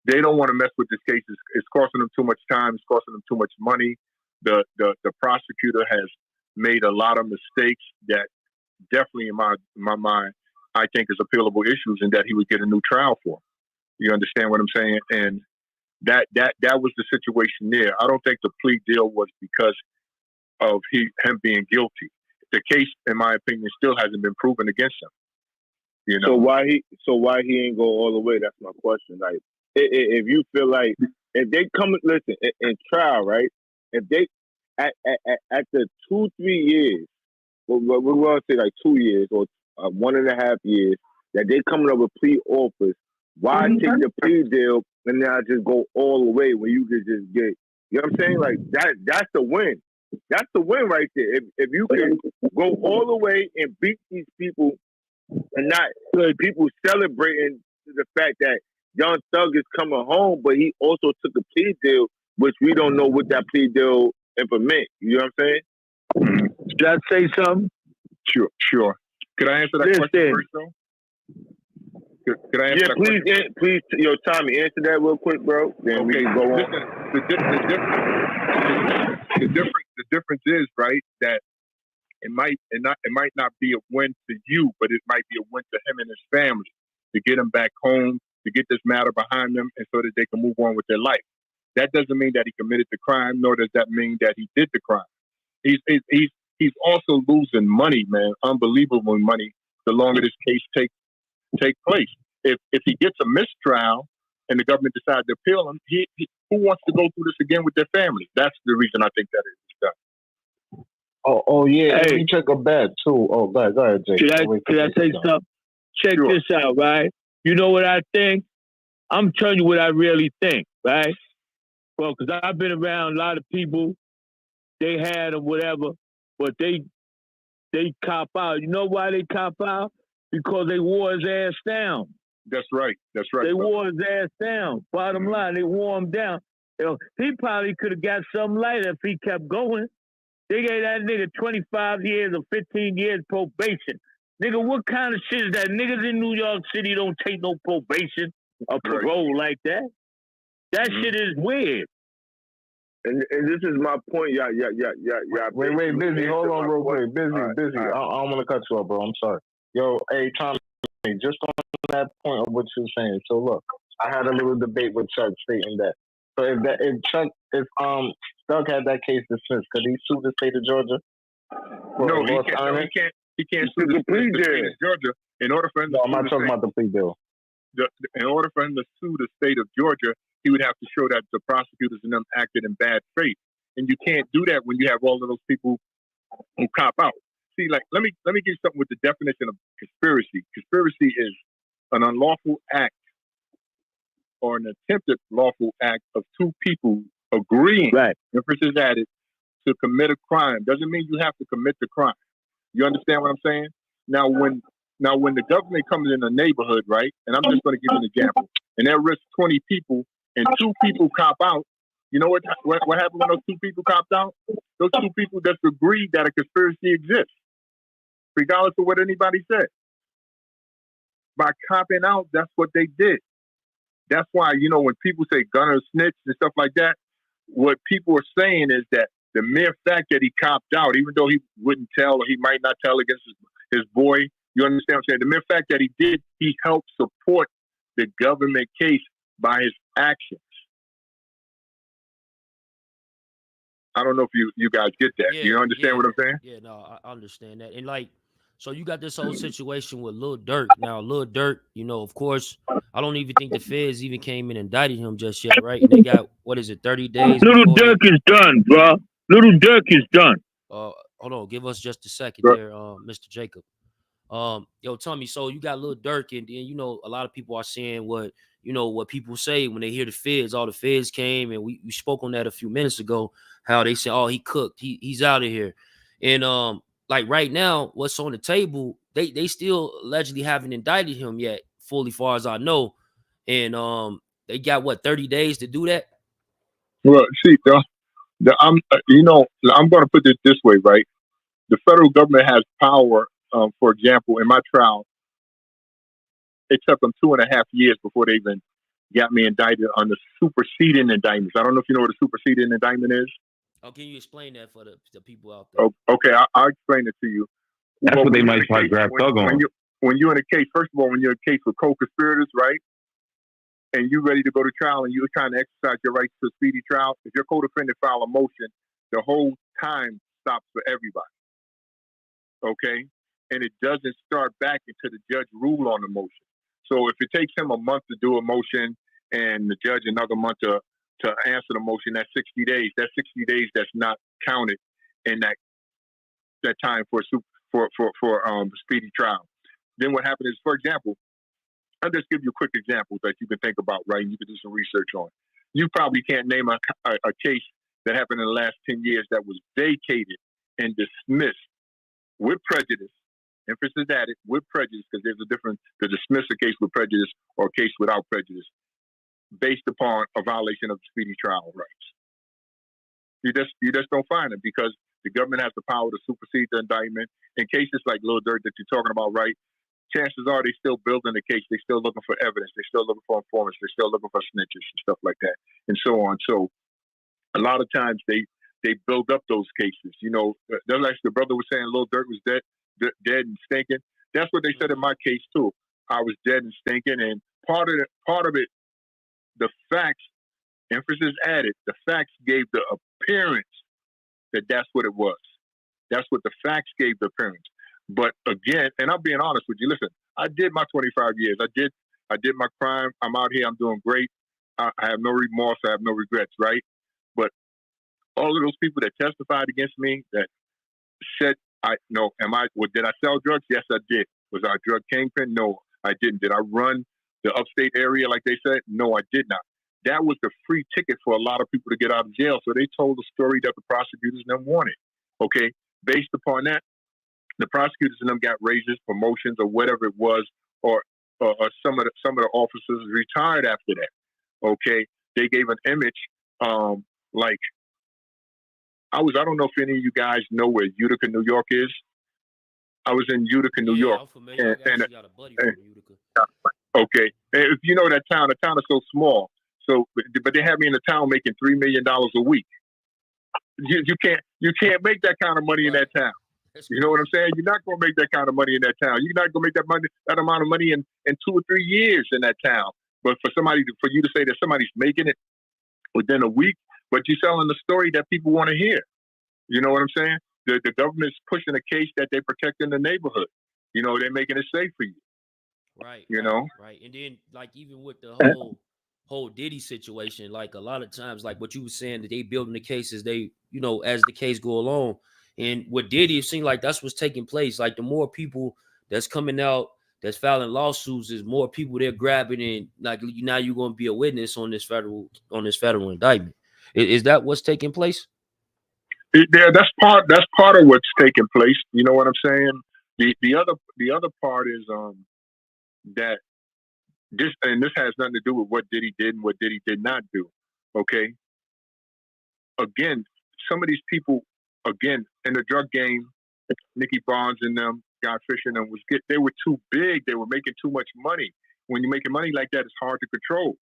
they don't want to mess with this case. It's costing them too much time. It's costing them too much money. The prosecutor has made a lot of mistakes that definitely, in my mind, I think is appealable issues, and that he would get a new trial for. You understand what I'm saying? And that was the situation there. I don't think the plea deal was because of him being guilty. The case, in my opinion, still hasn't been proven against him. So why he ain't go all the way? That's my question. Like, if you feel like if they come, listen in trial, right? If they at the 2-3 years, we're going to say like 2 years or 1.5 years that they coming up with plea offers, why take the plea deal and now just go all the way when you could just get, you know what I'm saying? Like that's the win. That's the win right there. If you can go all the way and beat these people and not people celebrating the fact that Young Thug is coming home, but he also took a plea deal, which we don't know what that plea deal implement. You know what I'm saying? Should I say something? Sure. Could I answer that question first, though? Could I answer that question? Please, Tommy, answer that real quick, bro. Then we can go on. The difference is, right, that it might not be a win to you, but it might be a win to him and his family to get him back home, to get this matter behind them, and so that they can move on with their life. That doesn't mean that he committed the crime, nor does that mean that he did the crime. He's also losing money, man, unbelievable money. The longer this case take place, if he gets a mistrial and the government decides to appeal him, who wants to go through this again with their family? That's the reason I think that is done. Oh yeah. Hey, you took a bet too. Oh, go ahead, Jake. Should I say something? Check this out, right? You know what I think? I'm telling you what I really think, right? Well, because I've been around a lot of people. They had or whatever, but they cop out. You know why they cop out? Because they wore his ass down. That's right. They wore his ass down. Bottom line, they wore him down. He probably could have got something lighter if he kept going. They gave that nigga 25 years or 15 years probation. Nigga, what kind of shit is that? Niggas in New York City don't take no probation or parole like that. That shit is weird. And this is my point. Yeah. Wait, Busy. Hold on real quick. Busy. I don't want to cut you off, bro. I'm sorry. Yo, hey, Tommy, just on that point of what you're saying. So look, I had a little debate with Chuck stating that. So if Durk had that case dismissed, could he sue the state of Georgia? No, he can't sue the state of Georgia. In order for him to I'm not talking about the plea deal. In order for him to sue the state of Georgia, he would have to show that the prosecutors and them acted in bad faith. And you can't do that when you have all of those people who cop out. See, like, let me give you something with the definition of conspiracy. Conspiracy is an unlawful act or an attempted lawful act of two people agreeing, right, emphasis added, to commit a crime. Doesn't mean you have to commit the crime. You understand what I'm saying? Now, when the government comes in a neighborhood, right, and I'm just going to give you an example, and they arrest 20 people and 2 people cop out, you know what happened when those 2 people copped out? Those 2 people just agreed that a conspiracy exists, regardless of what anybody said. By copping out, that's what they did. That's why, you know, when people say gunner snitch and stuff like that, what people are saying is that the mere fact that he copped out, even though he wouldn't tell or he might not tell against his boy, you understand what I'm saying? The mere fact that he did, he helped support the government case by his actions. I don't know if you guys get that. You understand what I'm saying? Yeah, no, I understand that. And like, so you got this whole situation with Lil Durk. Now, Lil Durk, you know, of course, I don't even think the feds even came and indicted him just yet, right? And they got, what is it, 30 days Little before Durk is done, bro. Little Durk is done. Hold on, give us just a second there, Mr. Jacob. Yo, Tommy, so you got Lil Durk, and then, you know, a lot of people are saying what people say when they hear the feds. All the feds came, and we spoke on that a few minutes ago, how they say, oh, he cooked, he's out of here. And like right now, what's on the table, they still allegedly haven't indicted him yet, fully far as I know. And they got what, 30 days to do that? Well, see, I'm going to put it this way, right? The federal government has power. For example, in my trial, it took them 2.5 years before they even got me indicted on the superseding indictments. I don't know if you know what a superseding indictment is. Oh, can you explain that for the people out there? Oh, okay, I'll explain it to you. That's what they might try to grab Thug on. When you're in a case, first of all, when you're in a case with co-conspirators, right, and you're ready to go to trial and you're trying to exercise your rights to a speedy trial, if your co-defendant file a motion, the whole time stops for everybody. Okay? And it doesn't start back until the judge rule on the motion. So if it takes him a month to do a motion and the judge another month to answer the motion, that's 60 days. That's 60 days that's not counted in that time for speedy trial. Then what happened is, for example, I'll just give you a quick example that you can think about, right? You can do some research on. You probably can't name a case that happened in the last 10 years that was vacated and dismissed with prejudice. Emphasis added, with prejudice, because there's a difference to dismiss a case with prejudice or a case without prejudice based upon a violation of speedy trial rights. You just don't find it because the government has the power to supersede the indictment. In cases like Lil Durk that you're talking about, right, chances are they still building the case. They're still looking for evidence. They're still looking for informants. They're still looking for snitches and stuff like that, and so on. So a lot of times they build up those cases. You know, like the brother was saying, Lil Durk was dead and stinking. That's what they said in my case too. I was dead and stinking, and part of it, the facts, emphasis added, the facts gave the appearance that that's what it was. That's what the facts gave the appearance. But again, and I'm being honest with you. Listen, I did my 25 years. I did my crime. I'm out here. I'm doing great. I have no remorse. I have no regrets. Right. But all of those people that testified against me that said, did I sell drugs? Yes, I did. Was I a drug kingpin? No, I didn't. Did I run the upstate area like they said? No, I did not. That was the free ticket for a lot of people to get out of jail. So they told the story that the prosecutors and them wanted. Okay. Based upon that, the prosecutors and them got raises, promotions, or whatever it was, or some of the officers retired after that. Okay. They gave an image, like, I don't know if any of you guys know where Utica, New York is. I was in Utica, New York. I'm familiar. I actually got a buddy from Utica. Okay. And if you know that town, the town is so small. So, but they have me in the town making $3 million a week. You can't make that kind of money in that town. You know what I'm saying? You're not going to make that kind of money in that town. You're not going to make that amount of money in 2 or 3 years in that town. But for you to say that somebody's making it within a week, but you're selling the story that people want to hear. You know what I'm saying? The government's pushing a case that they protect in the neighborhood. You know, they're making it safe for you. Right. You know? Right. And then, like, even with the whole Diddy situation. Like a lot of times, like what you were saying, that they building the cases, they, as the case go along. And with Diddy, it seemed like that's what's taking place. Like the more people that's coming out, that's filing lawsuits, is more people they're grabbing, and like now you're gonna be a witness on this federal indictment. Is that what's taking place? Yeah, that's part of what's taking place. You know what I'm saying? The other part is that this has nothing to do with what Diddy did and what Diddy did not do. Okay. Again, some of these people, again, in the drug game, Nicky Barnes and them, Guy Fisher and them, they were too big. They were making too much money. When you're making money like that, it's hard to control.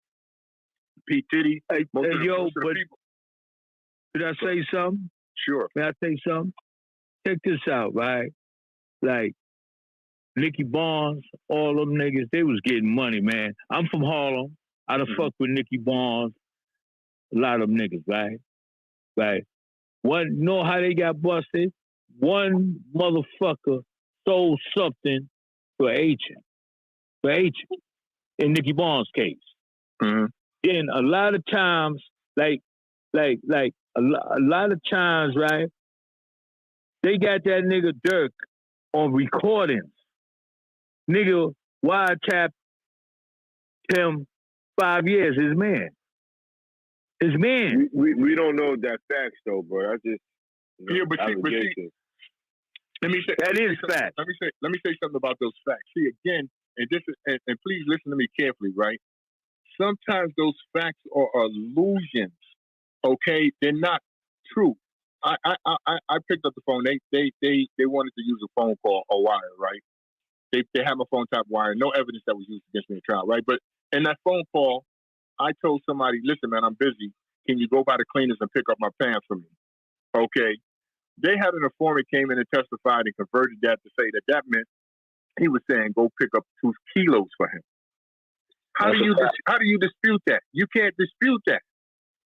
P. Diddy, most of the people. Did I say something? Sure. May I say something? Check this out, right? Like, Nicky Barnes, all them niggas, they was getting money, man. I'm from Harlem. I done fuck with Nicky Barnes, a lot of them niggas, right? Right. One, you know how they got busted? One motherfucker sold something for agent. In Nicky Barnes' case. Mm-hmm. Then a lot of times, like a lot of times, right? They got that nigga Durk on recordings. Nigga wiretapped him 5 years. His man. We don't know that facts though, bro. I just but see, let me say that is fact. Let me say something about those facts. See again, and this is and please listen to me carefully, right? Sometimes those facts are illusions. Okay, they're not true. I picked up the phone. They wanted to use a phone call or wire, right? They had my phone top wire. No evidence that was used against me in trial, right? But in that phone call, I told somebody, listen, man, I'm busy. Can you go by the cleaners and pick up my pants for me? Okay. They had an informant came in and testified and converted that to say that meant he was saying go pick up 2 kilos for him. How do you dispute that? You can't dispute that.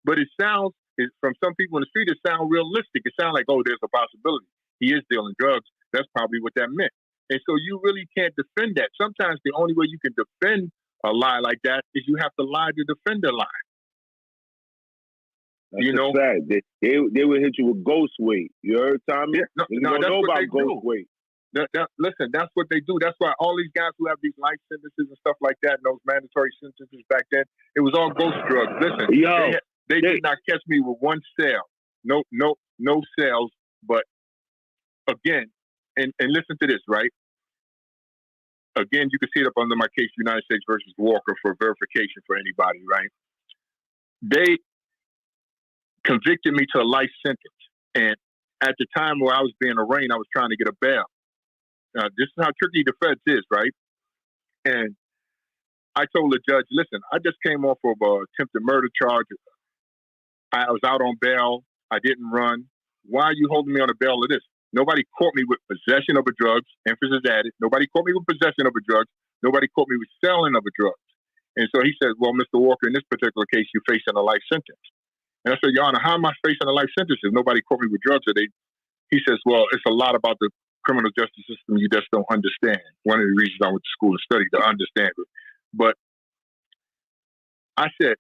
But it sounds, from some people in the street, it sounds realistic. It sounds like, oh, there's a possibility. He is dealing drugs. That's probably what that meant. And so you really can't defend that. Sometimes the only way you can defend a lie like that is you have to lie to defend a lie. That's a fact. They would hit you with ghost weight. You heard, Tommy? Yeah, no, don't that's know what about they ghost do. weight. Listen, that's what they do. That's why all these guys who have these life sentences and stuff like that, and those mandatory sentences back then, it was all ghost drugs. Listen, they did not catch me with one cell. No cells. But again, and listen to this, right? Again, you can see it up under my case, United States versus Walker, for verification for anybody, right? They convicted me to a life sentence. And at the time where I was being arraigned, I was trying to get a bail. This is how tricky the feds is, right? And I told the judge, listen, I just came off of attempted murder charges. I was out on bail. I didn't run. Why are you holding me on a bail of this? Nobody caught me with possession of a drugs, emphasis added. Nobody caught me with possession of a drugs. Nobody caught me with selling of a drugs. And so he said, well, Mr. Walker, in this particular case, you're facing a life sentence. And I said, Your Honor, how am I facing a life sentence if nobody caught me with drugs? He says, well, it's a lot about the criminal justice system you just don't understand. One of the reasons I went to school and studied to understand it. But I said,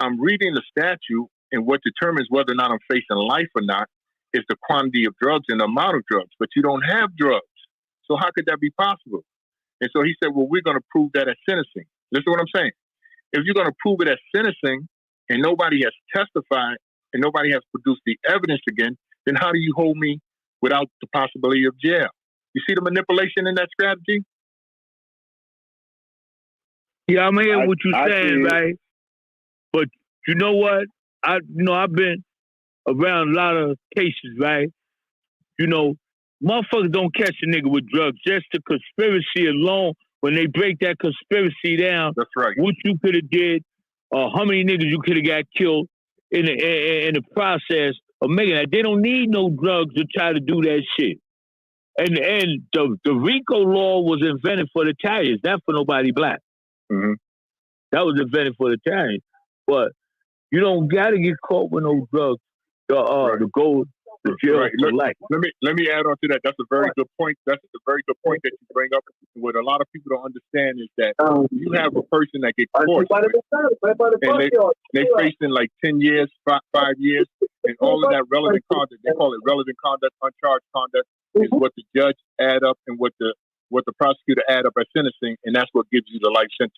I'm reading the statute, and what determines whether or not I'm facing life or not is the quantity of drugs and the amount of drugs. But you don't have drugs. So how could that be possible? And so he said, well, we're going to prove that at sentencing. Listen to what I'm saying. If you're going to prove it at sentencing and nobody has testified and nobody has produced the evidence again, then how do you hold me without the possibility of jail? You see the manipulation in that strategy? Yeah, I'm hearing what you're saying, right? But you know what? I've been around a lot of cases, right? You know, motherfuckers don't catch a nigga with drugs. Just the conspiracy alone, when they break that conspiracy down, that's right. What you could have did, how many niggas you could have got killed in the process of making that. They don't need no drugs to try to do that shit. And the RICO law was invented for the Italians, not for nobody black. Mm-hmm. That was invented for the Italians. But you don't got to get caught with no drugs. The gold. to jail for life. Let me add on to that. That's a very good point. That's a very good point that you bring up. What a lot of people don't understand is that you have a person that gets caught and they facing like 10 years, 5 years, and all of that relevant conduct. They call it relevant conduct, uncharged conduct, is what the judge add up and what the prosecutor add up at sentencing, and that's what gives you the life sentence.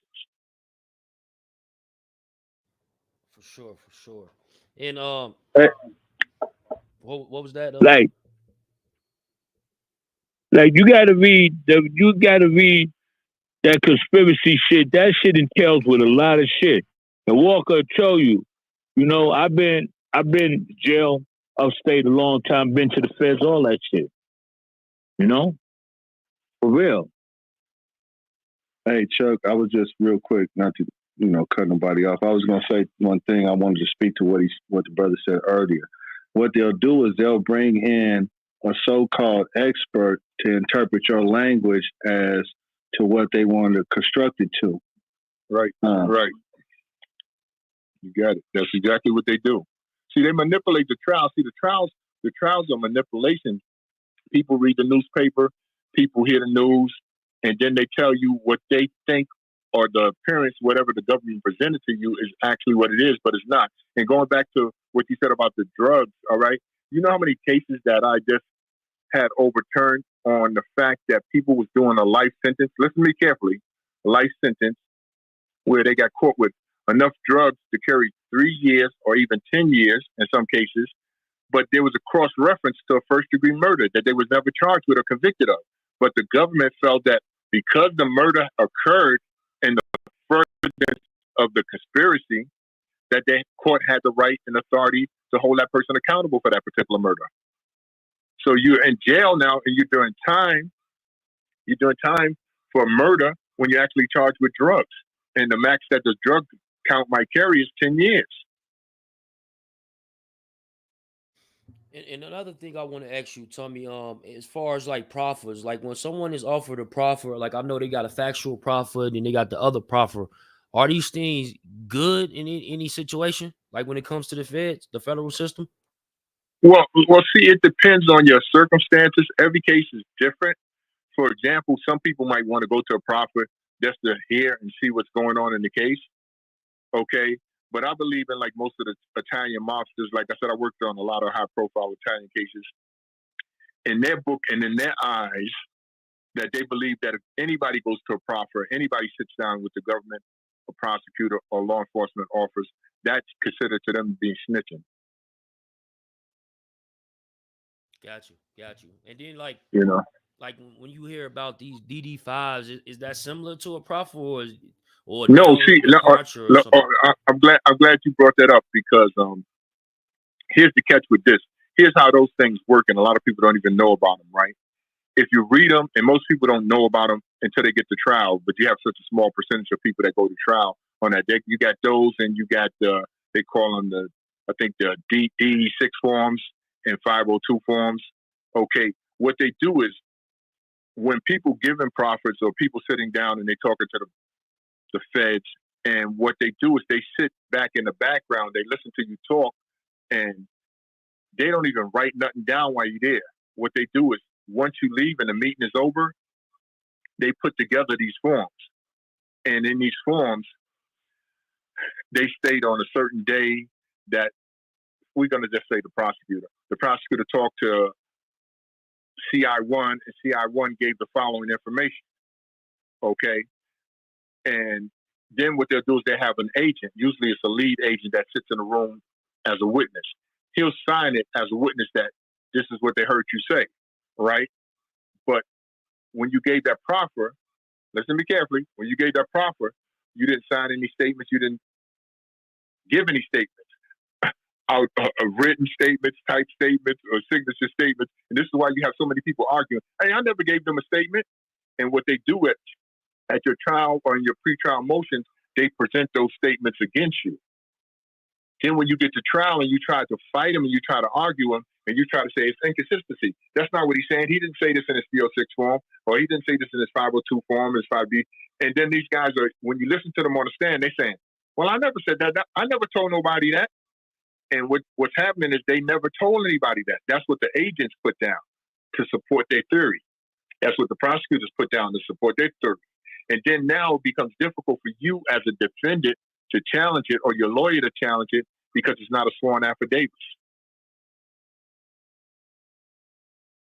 For sure. And what was that? Like you gotta read that conspiracy shit. That shit entails with a lot of shit. And Walker tell you, I've been jail upstate a long time, been to the feds, all that shit. For real. Hey Chuck, I was just real quick, not to cut nobody off. I was gonna say one thing. I wanted to speak to what the brother said earlier. What they'll do is they'll bring in a so-called expert to interpret your language as to what they want to construct it to. Right. Right. You got it. That's exactly what they do. See, they manipulate the trial. See, the trials are manipulation. People read the newspaper, people hear the news, and then they tell you what they think or the appearance, whatever the government presented to you is actually what it is, but it's not. And going back to what you said about the drugs, all right, you know how many cases that I just had overturned on the fact that people was doing a life sentence? Listen to me carefully. A life sentence where they got caught with enough drugs to carry 3 years or even 10 years in some cases, but there was a cross-reference to a first-degree murder that they was never charged with or convicted of. But the government felt that because the murder occurred in the furtherance of the conspiracy, that the court had the right and authority to hold that person accountable for that particular murder. So you're in jail now and you're doing time for murder when you're actually charged with drugs. And the max that the drug count might carry is 10 years. And another thing I want to ask you, Tommy, as far as like proffers, like when someone is offered a proffer, like I know they got a factual proffer and they got the other proffer. Are these things good in any situation? Like when it comes to the feds, the federal system? Well, see, it depends on your circumstances. Every case is different. For example, some people might want to go to a proffer just to hear and see what's going on in the case. Okay. But I believe in like most of the Italian mobsters, like I said, I worked on a lot of high profile Italian cases. In their book and in their eyes, that they believe that if anybody goes to a proffer, anybody sits down with the government, a prosecutor, or law enforcement officers, that's considered to them being snitching. Got you. And then like when you hear about these DD5s, is that similar to a proffer or no? See, or something? I'm glad you brought that up because here's the catch with this. Here's how those things work, and a lot of people don't even know about them, right? If you read them, and most people don't know about them until they get to trial, but you have such a small percentage of people that go to trial on that. You got those, and you got they call them the D6 forms and 502 forms. Okay, what they do is when people giving proffers or people sitting down and they talking to the feds, and what they do is they sit back in the background, they listen to you talk, and they don't even write nothing down while you're there. What they do is once you leave and the meeting is over, they put together these forms. And in these forms, they state on a certain day that we're going to just say the prosecutor. The prosecutor talked to CI1 and CI1 gave the following information. Okay. And then what they'll do is they have an agent. Usually it's a lead agent that sits in a room as a witness. He'll sign it as a witness that this is what they heard you say, right? But when you gave that proffer, listen to me carefully, when you gave that proffer, you didn't sign any statements, you didn't give any statements, written statements, typed statements, or signature statements. And this is why you have so many people arguing, hey, I never gave them a statement. And what they do at your trial or in your pretrial motions, they present those statements against you. Then when you get to trial and you try to fight them and you try to argue them and you try to say it's inconsistency. That's not what he's saying. He didn't say this in his 306 form, or he didn't say this in his 502 form, his 5B. And then these guys are, when you listen to them on the stand, they're saying, well, I never said that. I never told nobody that. And what's happening is they never told anybody that. That's what the agents put down to support their theory. That's what the prosecutors put down to support their theory. And then now it becomes difficult for you as a defendant to challenge it, or your lawyer to challenge it, because it's not a sworn affidavit.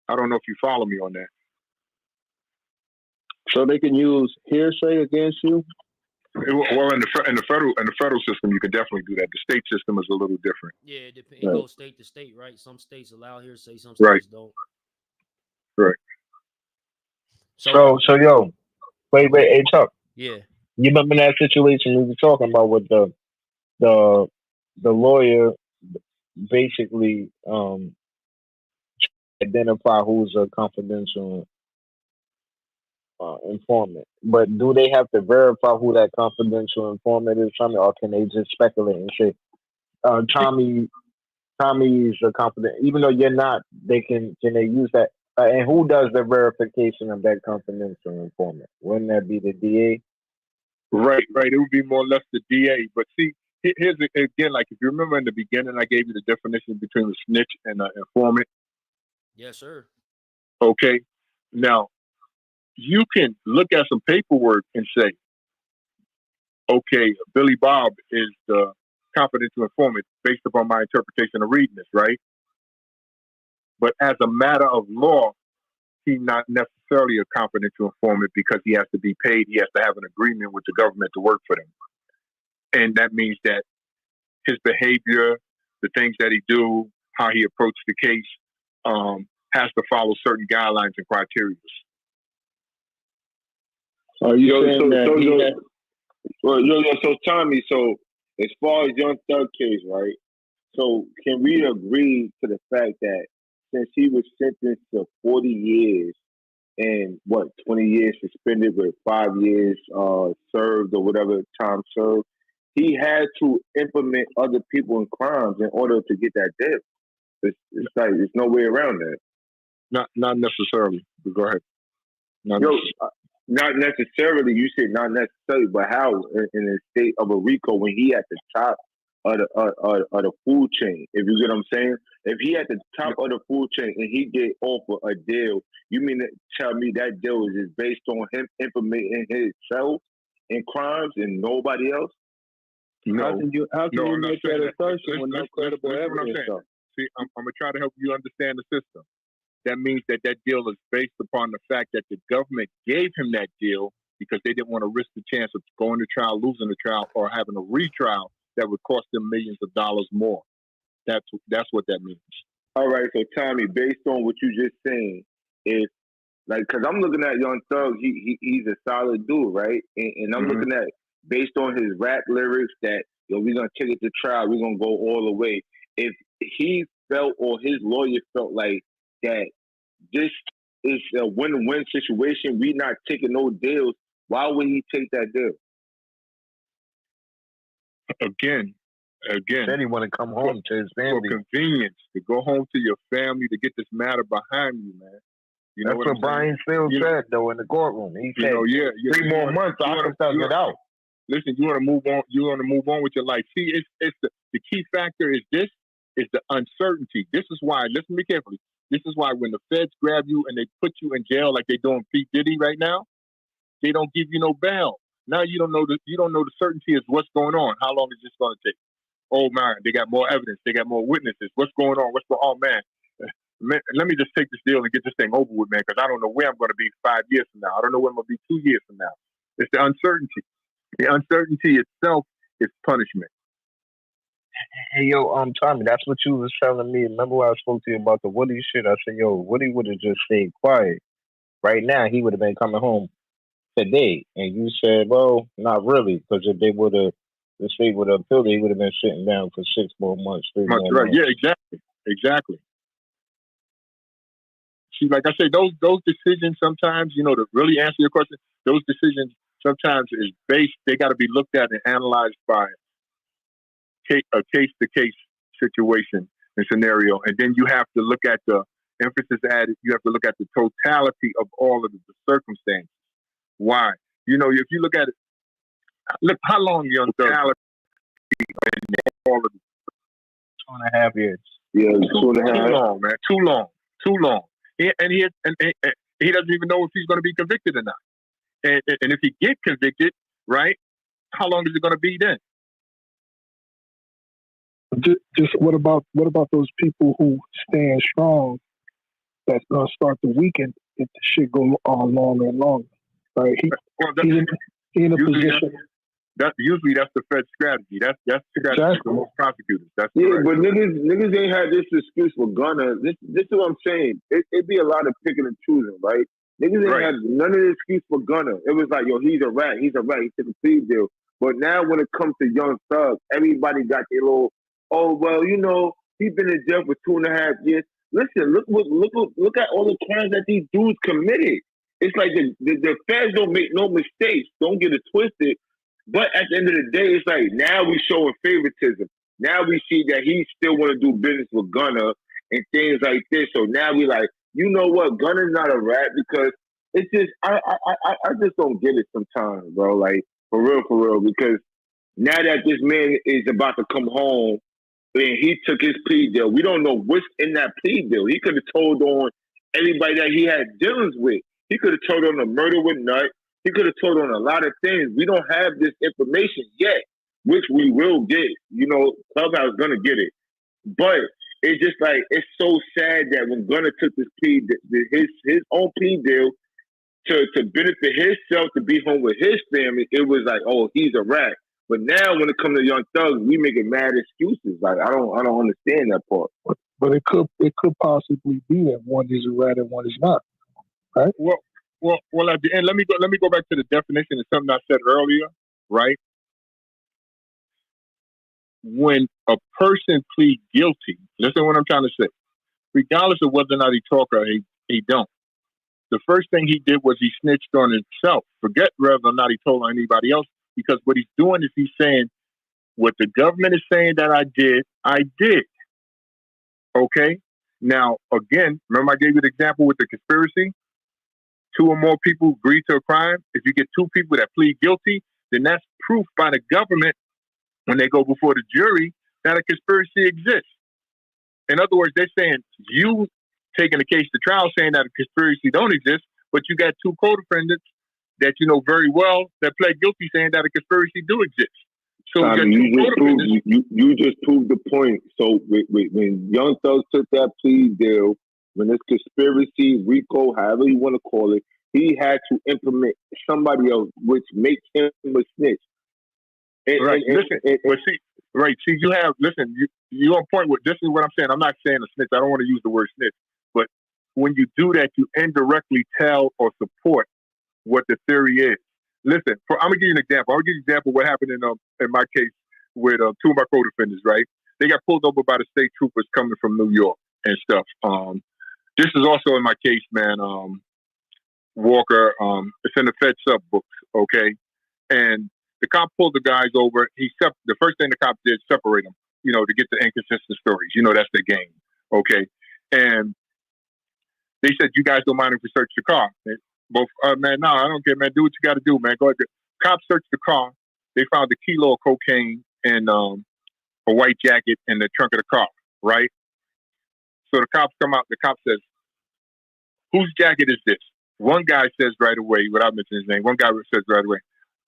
I don't know if you follow me on that. So they can use hearsay against you? Well, in the federal system, you can definitely do that. The state system is a little different. Yeah, it goes state to state, right? Some states allow hearsay, some states don't. Right. So yo, wait, hey Chuck. Yeah. You remember that situation we were talking about with the lawyer basically identify who's a confidential informant, but do they have to verify who that confidential informant is, or can they just speculate and say Tommy is a confident, even though you're not? They can they use that? And who does the verification of that confidential informant? Wouldn't that be the DA? Right. It would be more or less the DA. But see, here's again, like if you remember in the beginning, I gave you the definition between a snitch and an informant. Yes, sir. Okay. Now, you can look at some paperwork and say, okay, Billy Bob is the confidential informant based upon my interpretation of reading this, right? But as a matter of law, he's not necessarily a confidential informant because he has to be paid. He has to have an agreement with the government to work for them. And that means that his behavior, the things that he do, how he approached the case, has to follow certain guidelines and criteria. Are you saying that so Tommy, so as far as Young Thug case, right? So can we agree to the fact that since he was sentenced to 40 years and 20 years suspended with 5 years served or whatever time served, he had to implement other people in crimes in order to get that debt? It's like there's no way around that. Not necessarily. But go ahead. Not necessarily. You said not necessarily, but how in the state of a RICO when he at the top of the food chain? If you get what I'm saying, if he at the top of the food chain and he get offered a deal, you mean to tell me that deal is just based on him implementing himself in crimes and nobody else? No. How can you make that assertion with no credible evidence? See, I'm gonna try to help you understand the system. That means that deal is based upon the fact that the government gave him that deal because they didn't want to risk the chance of going to trial, losing the trial, or having a retrial that would cost them millions of dollars more. That's what that means. All right, so Tommy, based on what you just saying, if like, because I'm looking at Young Thug, he's a solid dude, right? And I'm looking at based on his rap lyrics that we're gonna take it to trial, we're gonna go all the way. If he felt or his lawyer felt like that this is a win-win situation, we not taking no deals, why would he take that deal? Again. Said he want to come home to his family. For convenience, to go home to your family, to get this matter behind you, man. You know That's what Brian Field said, though, in the courtroom. He said, 3 more months, I can thug it out. Listen, you want to move on. You want to move on with your life. See, it's the key factor is this. Is the uncertainty. This is why. Listen to me carefully. This is why when the feds grab you and they put you in jail like they're doing P. Diddy right now, they don't give you no bail. Now you don't know the certainty is what's going on. How long is this going to take? Oh man, they got more evidence. They got more witnesses. What's going on? Oh man, let me just take this deal and get this thing over with, man, because I don't know where I'm going to be 5 years from now. I don't know where I'm going to be 2 years from now. It's the uncertainty. The uncertainty itself is punishment. Hey, yo, Tommy, that's what you was telling me. Remember when I spoke to you about the Woody shit? I said, yo, Woody would have just stayed quiet. Right now, he would have been coming home today. And you said, well, not really, because if the state would have appealed it, he would have been sitting down for 6 more months, 3 more months. Yeah, exactly. See, like I say, those decisions sometimes, to really answer your question, those decisions sometimes is based, they got to be looked at and analyzed by a case-to-case situation and scenario. And then you have to look at the emphasis added, you have to look at the totality of all of the circumstances. Why? If you look at it, look how long Young Thug all of 2.5 years. Yeah, Too long, man. Too long. He doesn't even know if he's going to be convicted or not. And if he gets convicted, right? How long is it going to be then? Just what about those people who stand strong that's gonna start to weaken if the shit go on longer and longer? Right? He's in a position. Usually that's the Fed strategy. That's the strategy for most prosecutors. That's correct. But niggas ain't had this excuse for Gunna. This is what I'm saying. It be a lot of picking and choosing, right? Niggas ain't had none of the excuse for Gunna. It was like, yo, he's a rat. He took a plea deal. But now when it comes to Young Thug, everybody got their little, oh well, he's been in jail for 2.5 years. Listen, look at all the crimes that these dudes committed. It's like the feds don't make no mistakes. Don't get it twisted. But at the end of the day, it's like now we showing favoritism. Now we see that he still want to do business with Gunna and things like this. So now we like, you know what? Gunna's not a rat because it's just I just don't get it sometimes, bro. Like for real, because now that this man is about to come home and he took his plea deal, we don't know what's in that plea deal. He could have told on everybody that he had dealings with. He could have told on the murder with Nut. He could have told on a lot of things. We don't have this information yet, which we will get. Clubhouse gonna get it. But it's just like it's so sad that when Gunna took this plea, his own plea deal to benefit himself, to be home with his family, it was like, oh, he's a rat. But now when it comes to Young Thugs, we making mad excuses. Like I don't understand that part. But it could possibly be that one is a rat and one is not. Right? Well. At the end, let me go back to the definition of something I said earlier. Right? When a person pleads guilty, listen to what I'm trying to say. Regardless of whether or not he talk or he don't, the first thing he did was he snitched on himself. Forget whether or not he told on anybody else, because what he's doing is he's saying, what the government is saying that I did. Okay? Now, again, remember I gave you the example with the conspiracy? 2 or more people agree to a crime. If you get 2 people that plead guilty, then that's proof by the government when they go before the jury that a conspiracy exists. In other words, they're saying you taking the case to trial saying that a conspiracy don't exist, but you got 2 co-defendants that you know very well that pled guilty saying that a conspiracy do exist. So you just proved the point. So when Young Thug took that plea deal, when this conspiracy, RICO, however you want to call it, he had to implement somebody else, which makes him a snitch. You're on point with this is what I'm saying. I'm not saying a snitch. I don't want to use the word snitch, but when you do that, you indirectly tell or support what the theory is. Listen, I'm gonna give you an example. I'll give you an example of what happened in my case with 2 of my co-defendants. Right, they got pulled over by the state troopers coming from New York and stuff. This is also in my case, man. Walker. It's in the Fed sub books. Okay, and the cop pulled the guys over. The first thing the cop did separate them. To get the inconsistent stories. That's the game. Okay, and they said, "You guys don't mind if we search the car?" Both, man, no, I don't care, man. Do what you got to do, man. Go ahead. Cops searched the car. They found a kilo of cocaine and a white jacket in the trunk of the car, right? So the cops come out. The cop says, "Whose jacket is this?" One guy says right away, without mentioning his name, one guy says right away,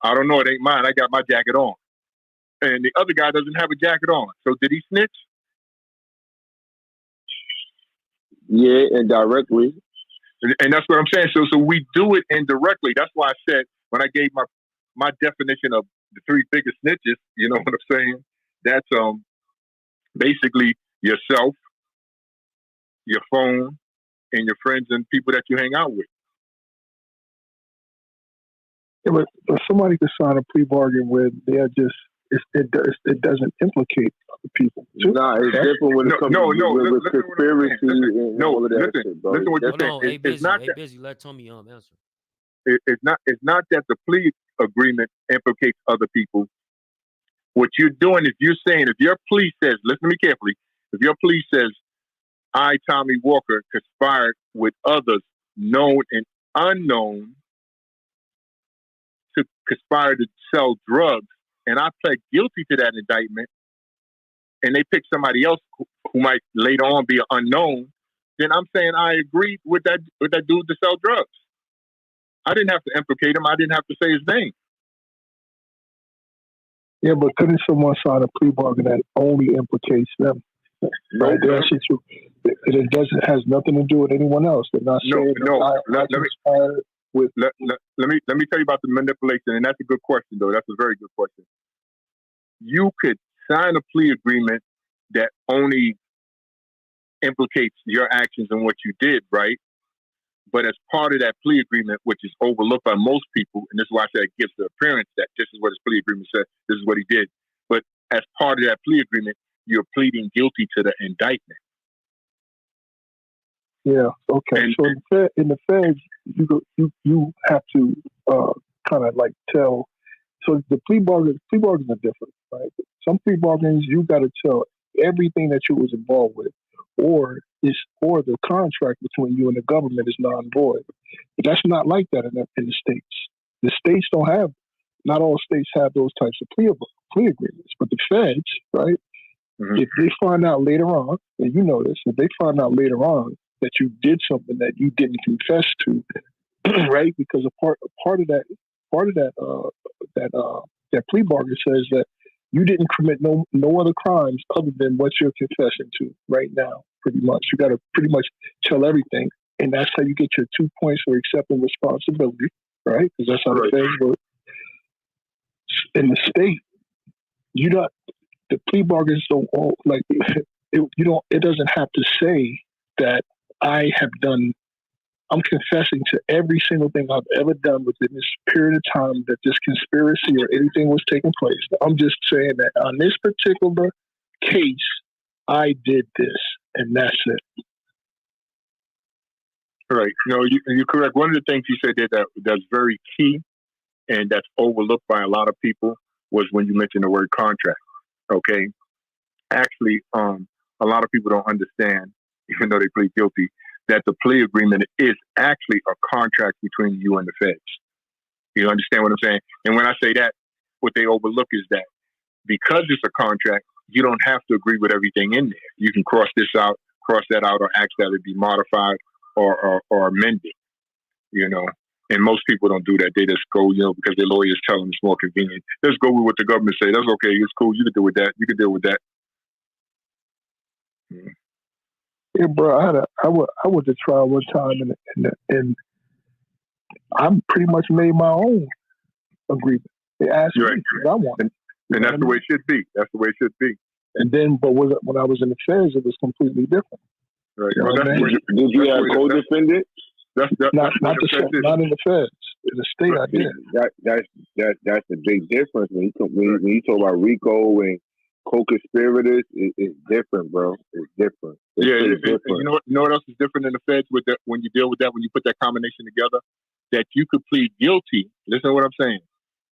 "I don't know. It ain't mine. I got my jacket on." And the other guy doesn't have a jacket on. So did he snitch? Yeah, indirectly. And that's what I'm saying. So we do it indirectly. That's why I said when I gave my definition of the 3 biggest snitches, you know what I'm saying? That's basically yourself, your phone, and your friends and people that you hang out with. Yeah, but somebody could sign a plea bargain where they're just it doesn't implicate other people. Nah, it's different when it comes to conspiracy and all of that shit, bro. Listen what you're saying. Hey, busy. Let Tommy answer. It's not that the plea agreement implicates other people. What you're doing is you're saying if your plea says, listen to me carefully, if your plea says, I, Tommy Walker, conspired with others known and unknown to conspire to sell drugs, and I pled guilty to that indictment, and they pick somebody else who might later on be an unknown, then I'm saying I agreed with that dude to sell drugs. I didn't have to implicate him. I didn't have to say his name. Yeah, but couldn't someone sign a plea bargain that only implicates them? Right? It doesn't has nothing to do with anyone else. They're not saying let me tell you about the manipulation, and that's a good question, though. That's a very good question. You could sign a plea agreement that only implicates your actions and what you did, right? But as part of that plea agreement, which is overlooked by most people, and this is why I say it gives the appearance that this is what his plea agreement said, this is what he did. But as part of that plea agreement, you're pleading guilty to the indictment. Yeah. Okay. So in the feds, you have to kind of like tell. So the plea bargains are different, right? Some plea bargains you got to tell everything that you was involved with, or the contract between you and the government is non-void. But that's not like that in the states. The states don't have. Not all states have those types of plea agreements. But the feds, right? Mm-hmm. If they find out later on, and you know this, if they find out later on that you did something that you didn't confess to, right? Because a part of that plea bargain says that you didn't commit no other crimes other than what you're confessing to right now. Pretty much, you got to pretty much tell everything, and that's how you get your 2 points for accepting responsibility, right? Because that's how the things work. In the state, the plea bargains don't all like it. It doesn't have to say that I'm confessing to every single thing I've ever done within this period of time that this conspiracy or anything was taking place. I'm just saying that on this particular case, I did this, and that's it. Right. No, you're correct. One of the things you said there that's very key and that's overlooked by a lot of people was when you mentioned the word contract. Okay. Actually, a lot of people don't understand, even though they plead guilty, that the plea agreement is actually a contract between you and the feds. You understand what I'm saying? And when I say that, what they overlook is that because it's a contract, you don't have to agree with everything in there. You can cross that out, or ask that it be modified or amended, you know. And most people don't do that. They just go, because their lawyers tell them it's more convenient. Let's go with what the government say. That's okay. It's cool. You can deal with that. You can deal with that. Yeah, bro. I went to trial one time, and I pretty much made my own agreement. They asked me what I wanted, and that's the way it should be. That's the way it should be. And then, but when I was in the feds, it was completely different. Right. You know did you have co-defendants? Not in the feds. In the state, I did. That's the big difference when you talk about RICO and co-conspirators. It's different, bro. It's different. It's different. You know what else is different in the feds with that, when you deal with that, when you put that combination together, that you could plead guilty. Listen to what I'm saying,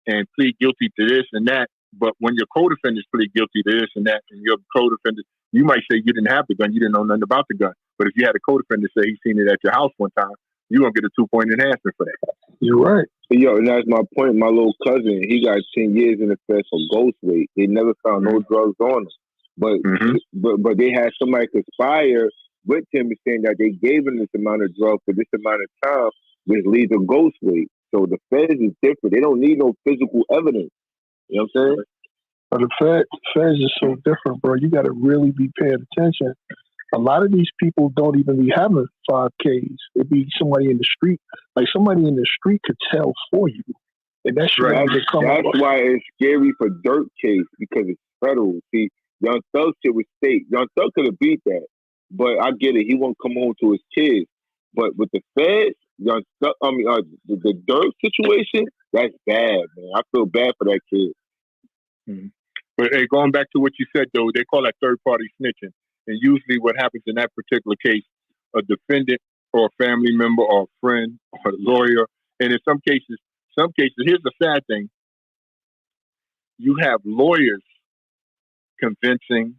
and plead guilty to this and that. But when your co-defendants plead guilty to this and that, and your co-defendant, you might say you didn't have the gun, you didn't know nothing about the gun. But if you had a co-defendant say he's seen it at your house one time, you're going to get a 2-point enhancement for that. You're right. Yo, and that's my point. My little cousin, he got 10 years in the feds for ghost weight. They never found no drugs on him. But they had somebody conspire with him saying that they gave him this amount of drugs for this amount of time, which leads to ghost weight. So the feds is different. They don't need no physical evidence. You know what I'm saying? But the feds is so different, bro. You got to really be paying attention. A lot of these people don't even be having 5Ks. It'd be somebody in the street. Like somebody in the street could tell for you. And that's right. That's why it's scary for Durk case, because it's federal. See, Young Thug shit was state. Young Thug could have beat that. But I get it. He won't come home to his kids. But with the feds, Young Thug, the Durk situation, that's bad, man. I feel bad for that kid. Mm-hmm. But hey, going back to what you said, though, they call that third-party snitching. And usually what happens in that particular case, a defendant or a family member or a friend or a lawyer, and in some cases, here's the sad thing. You have lawyers convincing,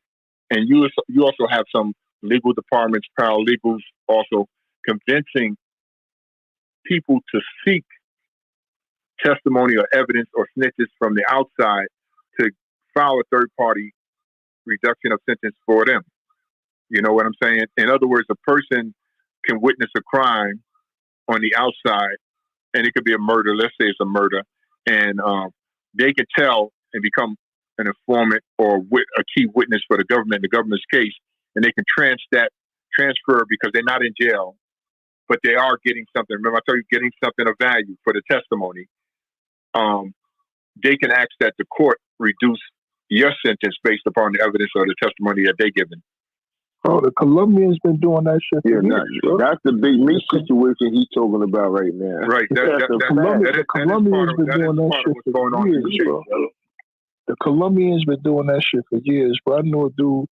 and you also have some legal departments, paralegals also convincing people to seek testimony or evidence or snitches from the outside to file a third-party reduction of sentence for them. You know what I'm saying? In other words, a person can witness a crime on the outside, and it could be a murder. Let's say it's a murder, and they can tell and become an informant or a key witness for the government's case, and they can transfer because they're not in jail, but they are getting something. Remember, I told you, getting something of value for the testimony. They can ask that the court reduce your sentence based upon the evidence or the testimony that they're giving. Bro, the Colombians been doing that shit for years, bro. That's the big Meech situation he's talking about right now. Right. The Colombians been doing that shit for years, bro. The Colombians been doing that shit for years, bro. I know a dude,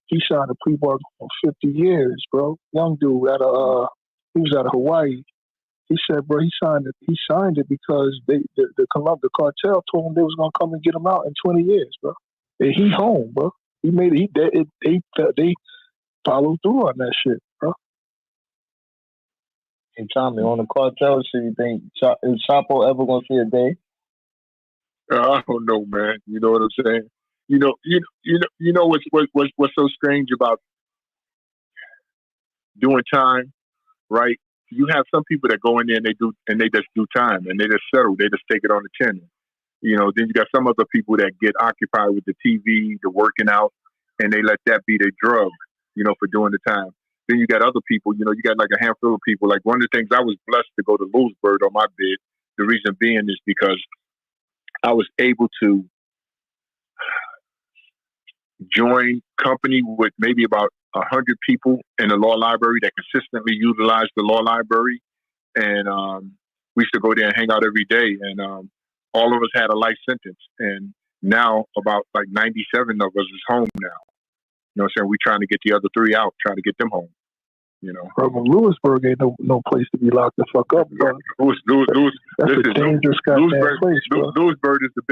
he signed a plea bargain for 50 years, bro. Young dude he was out of Hawaii. He said, bro, he signed it because the cartel told him they was gonna come and get him out in 20 years, bro. And he home, bro. He made it. They followed through on that shit, bro. Hey Tommy, on the cartel shit, you think is Chapo ever gonna see a day? I don't know, man. You know what I'm saying? You know what's so strange about doing time, right? You have some people that go in there and they just do time and they just settle. They just take it on the chin. You know, then you got some other people that get occupied with the TV, the working out, and they let that be their drug, you know, for doing the time. Then you got other people, you know, you got like a handful of people. Like one of the things, I was blessed to go to Lewisburg on my bid. The reason being is because I was able to join company with maybe about 100 people in the law library that consistently utilize the law library. And we used to go there and hang out every day. And all of us had a life sentence. And now about like 97 of us is home now. You know what I'm saying? We're trying to get the other 3 out, trying to get them home. You know, bro, Lewisburg ain't no place to be locked the fuck up, bro. That's a dangerous goddamn place, bro. Lewisburg is the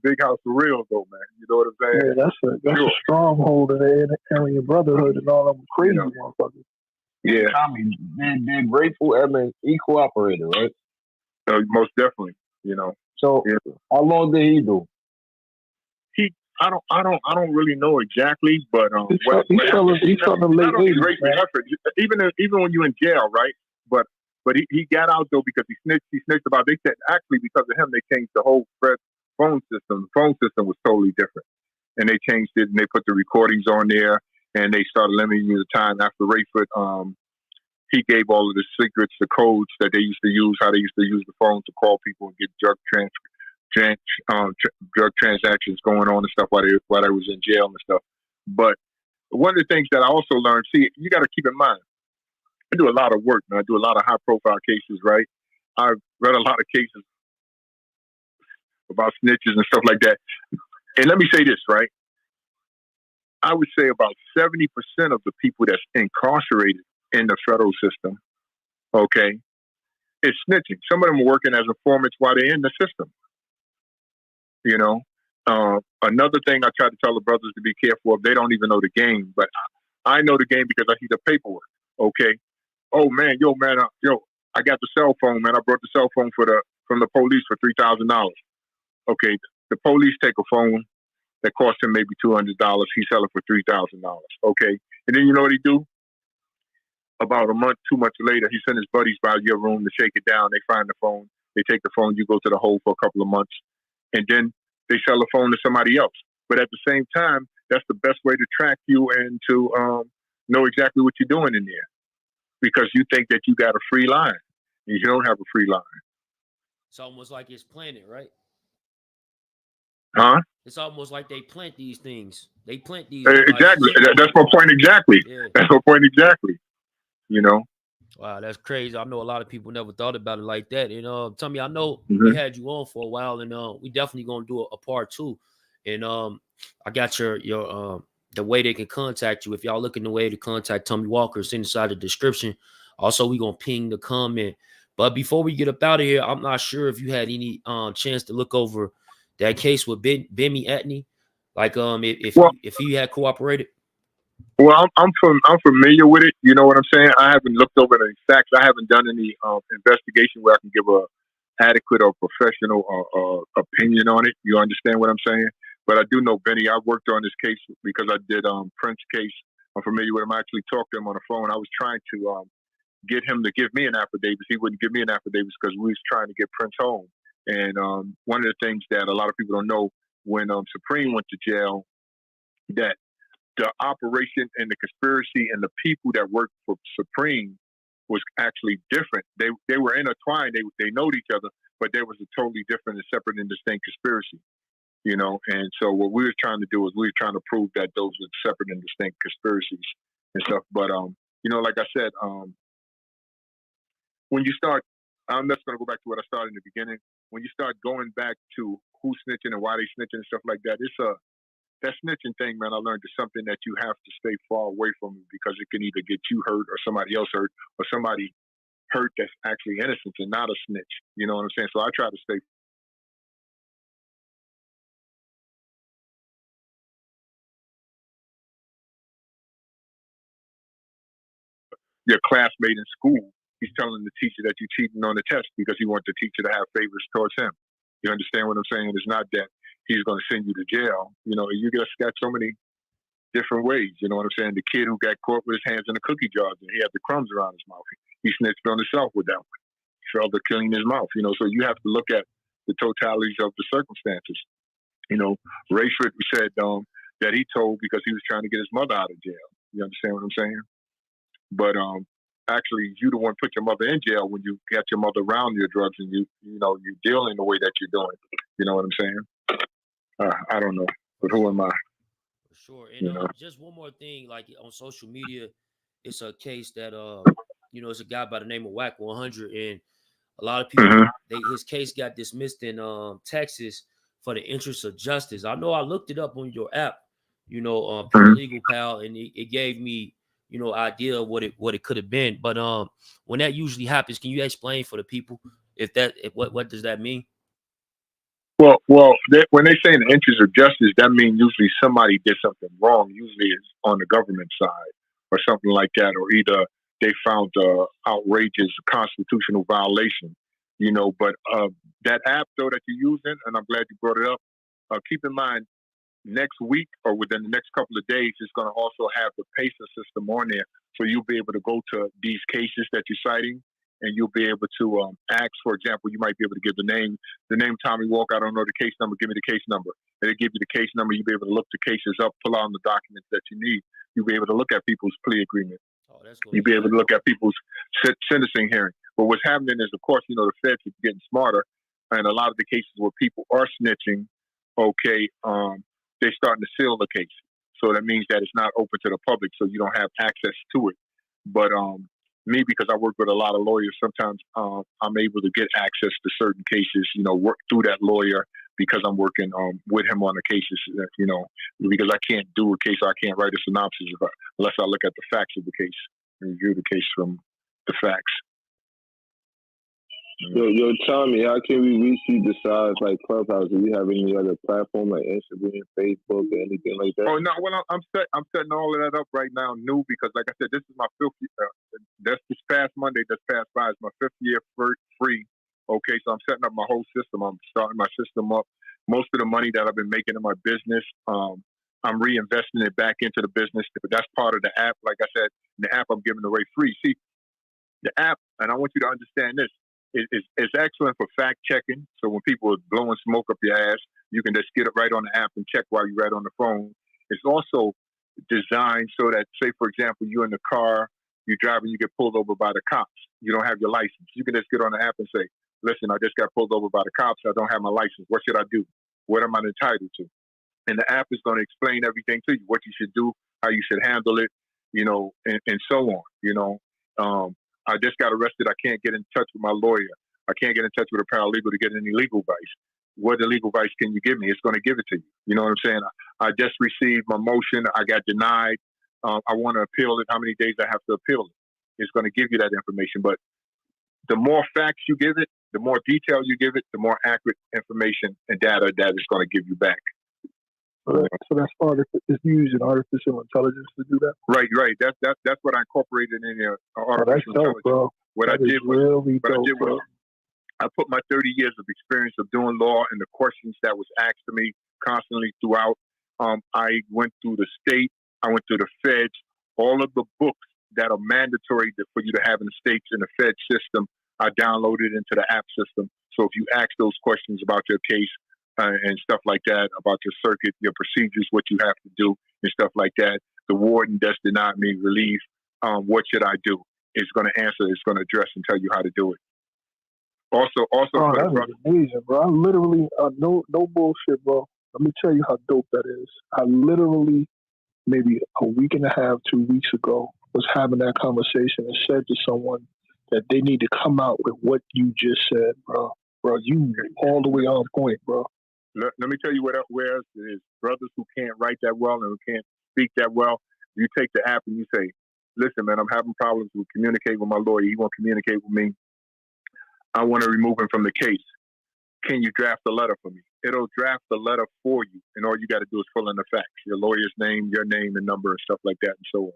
big house for real, though, man. You know what I'm saying? Yeah, that's a stronghold of the Aryan Brotherhood and all them crazy motherfuckers. Yeah, Tommy, they're grateful. I mean, he cooperated, right? Most definitely. You know. So, how long did he do? I don't really know exactly, but he's from the late 80s. Even when you're in jail, right? But he got out though because he snitched about. They said actually because of him they changed the whole phone system. The phone system was totally different, and they changed it and they put the recordings on there and they started limiting you the time after Rayford. He gave all of the secrets, the codes that they used to use, how they used to use the phone to call people and get drug transactions going on and stuff while I was in jail and stuff. But one of the things that I also learned, you got to keep in mind, I do a lot of work, man. I do a lot of high profile cases, right? I've read a lot of cases about snitches and stuff like that. And let me say this, right? I would say about 70% of the people that's incarcerated in the federal system, okay, is snitching. Some of them are working as informants while they're in the system. You know, another thing I try to tell the brothers to be careful of, they don't even know the game, but I know the game because I see the paperwork. Okay. Oh man, I got the cell phone, man. I brought the cell phone from the police for $3,000. Okay. The police take a phone that cost him maybe $200. He sell it for $3,000. Okay. And then you know what he do? About a month, 2 months later, he sent his buddies by your room to shake it down. They find the phone. They take the phone. You go to the hole for a couple of months. And then they sell the phone to somebody else. But at the same time, that's the best way to track you and to know exactly what you're doing in there. Because you think that you got a free line. And you don't have a free line. It's almost like it's planted, right? Huh? It's almost like they plant these things. They plant these. Exactly. That's my point exactly. Yeah. That's my point exactly. You know? Wow, that's crazy. I know a lot of people never thought about it like that. And Tommy, I know we had you on for a while, and we definitely gonna do a part 2. And I got your the way they can contact you. If y'all looking the way to contact Tommy Walker, it's inside the description. Also, we gonna ping the comment. But before we get up out of here, I'm not sure if you had any chance to look over that case with Bimmy Etney, like if he had cooperated. Well, I'm familiar with it. You know what I'm saying? I haven't looked over any facts. I haven't done any investigation where I can give a adequate or professional opinion on it. You understand what I'm saying? But I do know Benny. I worked on this case because I did Prince case. I'm familiar with him. I actually talked to him on the phone. I was trying to get him to give me an affidavit. He wouldn't give me an affidavit because we was trying to get Prince home. And one of the things that a lot of people don't know, when Supreme went to jail, that the operation and the conspiracy and the people that worked for Supreme was actually different. They were intertwined. They know each other, but there was a totally different and separate and distinct conspiracy. You know, and so what we were trying to do is we were trying to prove that those were separate and distinct conspiracies and stuff. But you know, like I said, when you start, I'm just going to go back to what I started in the beginning. When you start going back to who's snitching and why they snitching and stuff like that, that snitching thing, man. I learned is something that you have to stay far away from because it can either get you hurt or somebody else hurt or somebody hurt that's actually innocent and not a snitch. You know what I'm saying? So I try to stay. Your classmate in school, he's telling the teacher that you're cheating on the test because he wants the teacher to have favors towards him. You understand what I'm saying? It's not that he's going to send you to jail. You know, you get got so many different ways. You know what I'm saying? The kid who got caught with his hands in the cookie jars and he had the crumbs around his mouth, he snitched on himself with that one. He felt to clean his mouth. You know, so you have to look at the totalities of the circumstances. You know, Rayford said that he told because he was trying to get his mother out of jail. You understand what I'm saying? But actually, you the one put your mother in jail when you got your mother around your drugs and you know you dealing the way that you're doing. You know what I'm saying? I don't know, but who am I? For sure. And just one more thing, like on social media, it's a case that you know, it's a guy by the name of Whack 100, and a lot of people his case got dismissed in Texas for the interest of justice. I know I looked it up on your app, you know, Paralegal Pal, and it gave me, you know, idea of what it could have been. But when that usually happens, can you explain for the people what does that mean? Well, when they say in the interest of justice, that means usually somebody did something wrong. Usually it's on the government side or something like that, or either they found outrageous constitutional violation, you know. But that app though that you're using, and I'm glad you brought it up. Keep in mind, next week or within the next couple of days, it's going to also have the PACER system on there. So you'll be able to go to these cases that you're citing and you'll be able to ask, for example, you might be able to give the name Tommy Walker. I don't know the case number. Give me the case number. And they give you the case number. You'll be able to look the cases up, pull out the documents that you need. You'll be able to look at people's plea agreement. Oh, that's cool. You'll be able to look at people's sentencing hearing. But what's happening is, of course, you know, the feds are getting smarter. And a lot of the cases where people are snitching, okay, they're starting to seal the case. So that means that it's not open to the public, so you don't have access to it. But me, because I work with a lot of lawyers, sometimes I'm able to get access to certain cases, you know, work through that lawyer because I'm working with him on the cases, you know, because I can't do a case, I can't write a synopsis unless I look at the facts of the case and review the case from the facts. Yo, Tommy, how can we reach you besides like Clubhouse? Do you have any other platform like Instagram, Facebook, or anything like that? Oh no, well I'm setting all of that up right now new because like I said, this is my fifth year. That's this past Monday that's passed by is my 5th year free. Okay, so I'm setting up my whole system. I'm starting my system up. Most of the money that I've been making in my business, I'm reinvesting it back into the business. But that's part of the app. Like I said, the app I'm giving away free. See, the app, and I want you to understand this. It's excellent for fact checking. So when people are blowing smoke up your ass, you can just get it right on the app and check while you're right on the phone. It's also designed so that, say, for example, you're in the car, you're driving, you get pulled over by the cops. You don't have your license. You can just get on the app and say, listen, I just got pulled over by the cops. I don't have my license. What should I do? What am I entitled to? And the app is going to explain everything to you, what you should do, how you should handle it, you know, and so on, you know. I just got arrested. I can't get in touch with my lawyer. I can't get in touch with a paralegal to get any legal advice. What legal advice can you give me? It's going to give it to you. You know what I'm saying? I just received my motion. I got denied. I want to appeal it. How many days I have to appeal it? It's going to give you that information. But the more facts you give it, the more detail you give it, the more accurate information and data that it's going to give you back. So that's it's using artificial intelligence to do that. Right. That's what I incorporated in there. Artificial intelligence. Bro. What I did was I put my 30 years of experience of doing law and the questions that was asked to me constantly throughout. I went through the state. I went through the feds. All of the books that are mandatory for you to have in the states in the Fed system, I downloaded into the app system. So if you ask those questions about your case and stuff like that, about your circuit, your procedures, what you have to do and stuff like that, the warden does deny me relief. What should I do? It's going to answer. It's going to address and tell you how to do it. Also, Bro, for the that brother, is amazing, bro. I literally, no bullshit, bro. Let me tell you how dope that is. I literally, maybe a week and a half, 2 weeks ago, was having that conversation and said to someone that they need to come out with what you just said, bro. Bro, you all the way on point, bro. Let me tell you where else it is. Brothers who can't write that well and who can't speak that well, you take the app and you say, listen, man, I'm having problems with communicating with my lawyer. He won't communicate with me. I want to remove him from the case. Can you draft a letter for me? It'll draft the letter for you, and all you got to do is fill in the facts, your lawyer's name, your name and number, and stuff like that, and so on.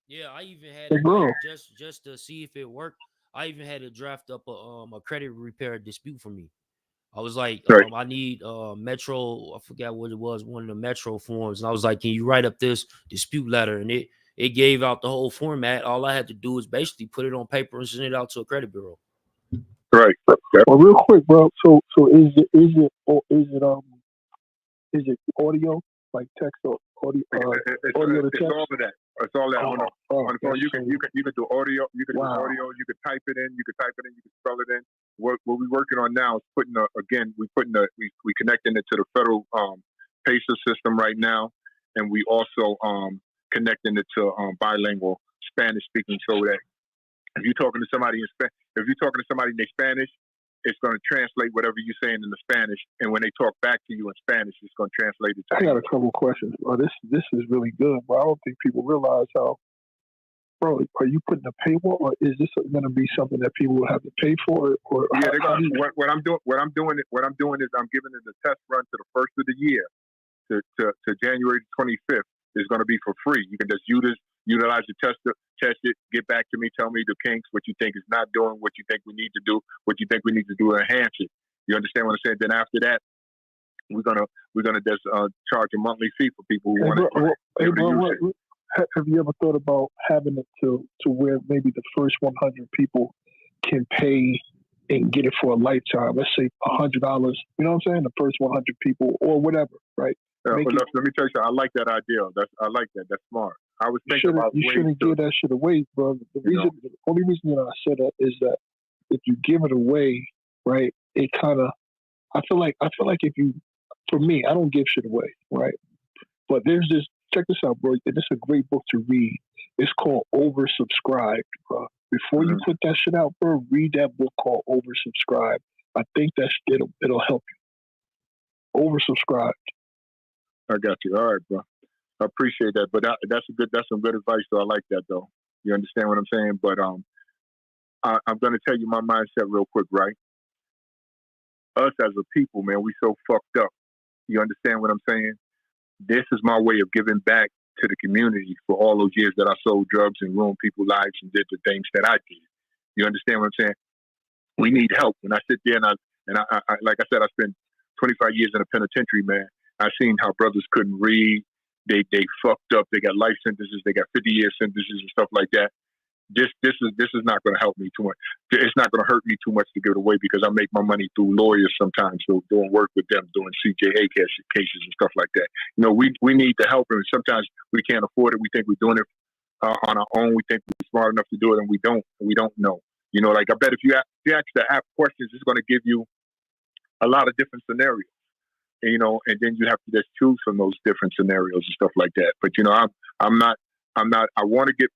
Yeah, I even had Hey, bro. just to see if it worked. I even had to draft up a credit repair dispute for me. I was like, Right. I need Metro. I forgot what it was, one of the Metro forms, and I was like, can you write up this dispute letter? And it gave out the whole format. All I had to do is basically put it on paper and send it out to a credit bureau. Right. Well, real quick, bro. So is it audio, like text or audio? Audio to It's text. all of that. It's all that. On the phone, you can do audio. You can do audio. You can type it in. You can type it in. You can spell it in. What we're working on now is we connecting it to the federal PACER system right now, and we also connecting it to bilingual Spanish speaking, so that if you're talking to somebody in Spanish, it's going to translate whatever you're saying in the Spanish, and when they talk back to you in Spanish, it's going to translate it to I got a couple questions. Oh, this is really good, bro. I don't think people realize how. Bro, are you putting a paywall, or is this going to be something that people will have to pay for? Or yeah, they're going. What I'm doing is I'm giving it a test run to the first of the year, to January 25th. Is going to be for free. You can just utilize the test it, get back to me, tell me the kinks, what you think is not doing, what you think we need to do, what you think we need to do to enhance it. You understand what I'm saying? Then after that, we're gonna just charge a monthly fee for people who want to use it. Have you ever thought about having it to where maybe the first 100 people can pay and get it for a lifetime? Let's say $100. You know what I'm saying? The first 100 people or whatever, right? Let me tell you something. I like that idea. I like that. That's smart. I was thinking about you shouldn't give that shit away, bro. The only reason that I said that is that if you give it away, right, it kind of. I feel like if you, for me, I don't give shit away, right? But there's this. Check this out, bro. This is a great book to read. It's called Oversubscribed, bro. Before you put that shit out, bro, read that book called Oversubscribed. I think it'll help you. Oversubscribed. I got you. All right, bro. I appreciate that. But that's some good advice, though. I like that, though. You understand what I'm saying? But I'm going to tell you my mindset real quick, right? Us as a people, man, we so fucked up. You understand what I'm saying? This is my way of giving back to the community for all those years that I sold drugs and ruined people's lives and did the things that I did. You understand what I'm saying? We need help. When I sit there and I like I said, I spent 25 years in a penitentiary, man. I seen how brothers couldn't read. They fucked up. They got life sentences. They got 50-year sentences and stuff like that. This is not going to help me too much. It's not going to hurt me too much to give it away because I make my money through lawyers sometimes, so doing work with them, doing CJA cases and stuff like that. You know, we need the help, and sometimes we can't afford it. We think we're doing it on our own. We think we're smart enough to do it, and we don't. We don't know. You know, like I bet if you ask the app questions, it's going to give you a lot of different scenarios. You know, and then you have to just choose from those different scenarios and stuff like that. But you know, I'm not. I want to get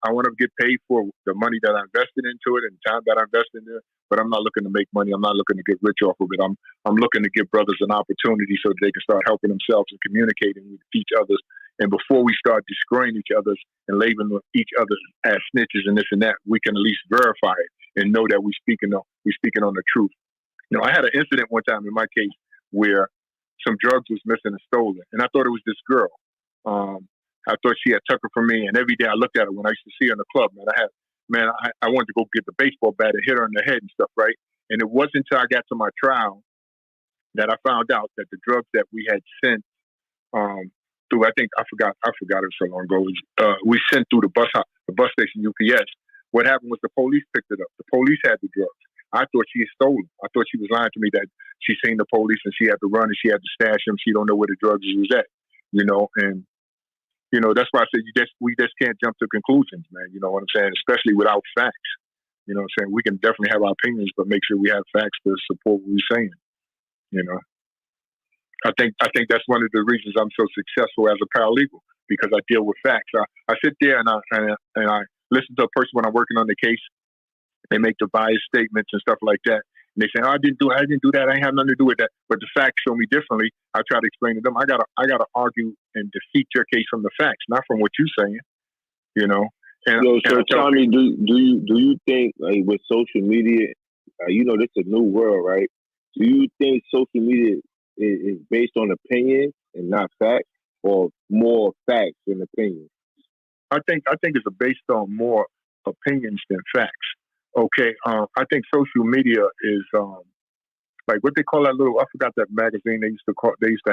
paid for the money that I invested into it and time that I invested in it. But I'm not looking to make money. I'm not looking to get rich off of it. I'm looking to give brothers an opportunity so that they can start helping themselves and communicating with each other. And before we start destroying each other and labeling each other as snitches and this and that, we can at least verify it and know that we're speaking on the truth. You know, I had an incident one time in my case where some drugs was missing and stolen, and I thought it was this girl. I thought she had took it from me, and every day I looked at her when I used to see her in the club. I wanted to go get the baseball bat and hit her in the head and stuff, right? And it wasn't until I got to my trial that I found out that the drugs that we had sent through, I think I forgot it so long ago. We sent through the bus station UPS. What happened was the police picked it up. The police had the drugs. I thought she had stolen. I thought she was lying to me that she seen the police and she had to run and she had to stash them. She don't know where the drugs was at, and that's why I said we just can't jump to conclusions, man. You know what I'm saying? Especially without facts. You know what I'm saying? We can definitely have our opinions, but make sure we have facts to support what we're saying. I think that's one of the reasons I'm so successful as a paralegal, because I deal with facts. I sit there and I listen to a person when I'm working on the case. They make the biased statements and stuff like that. And they say, "Oh, I didn't do that. I ain't have nothing to do with that." But the facts show me differently. I try to explain to them. I gotta argue and defeat your case from the facts, not from what you're saying. And, so Tommy, do you think, like, with social media, this is a new world, right? Do you think social media is based on opinion and not facts, or more facts than opinions? I think it's based on more opinions than facts. Okay, I think social media is like what they call that little. I forgot that magazine they used to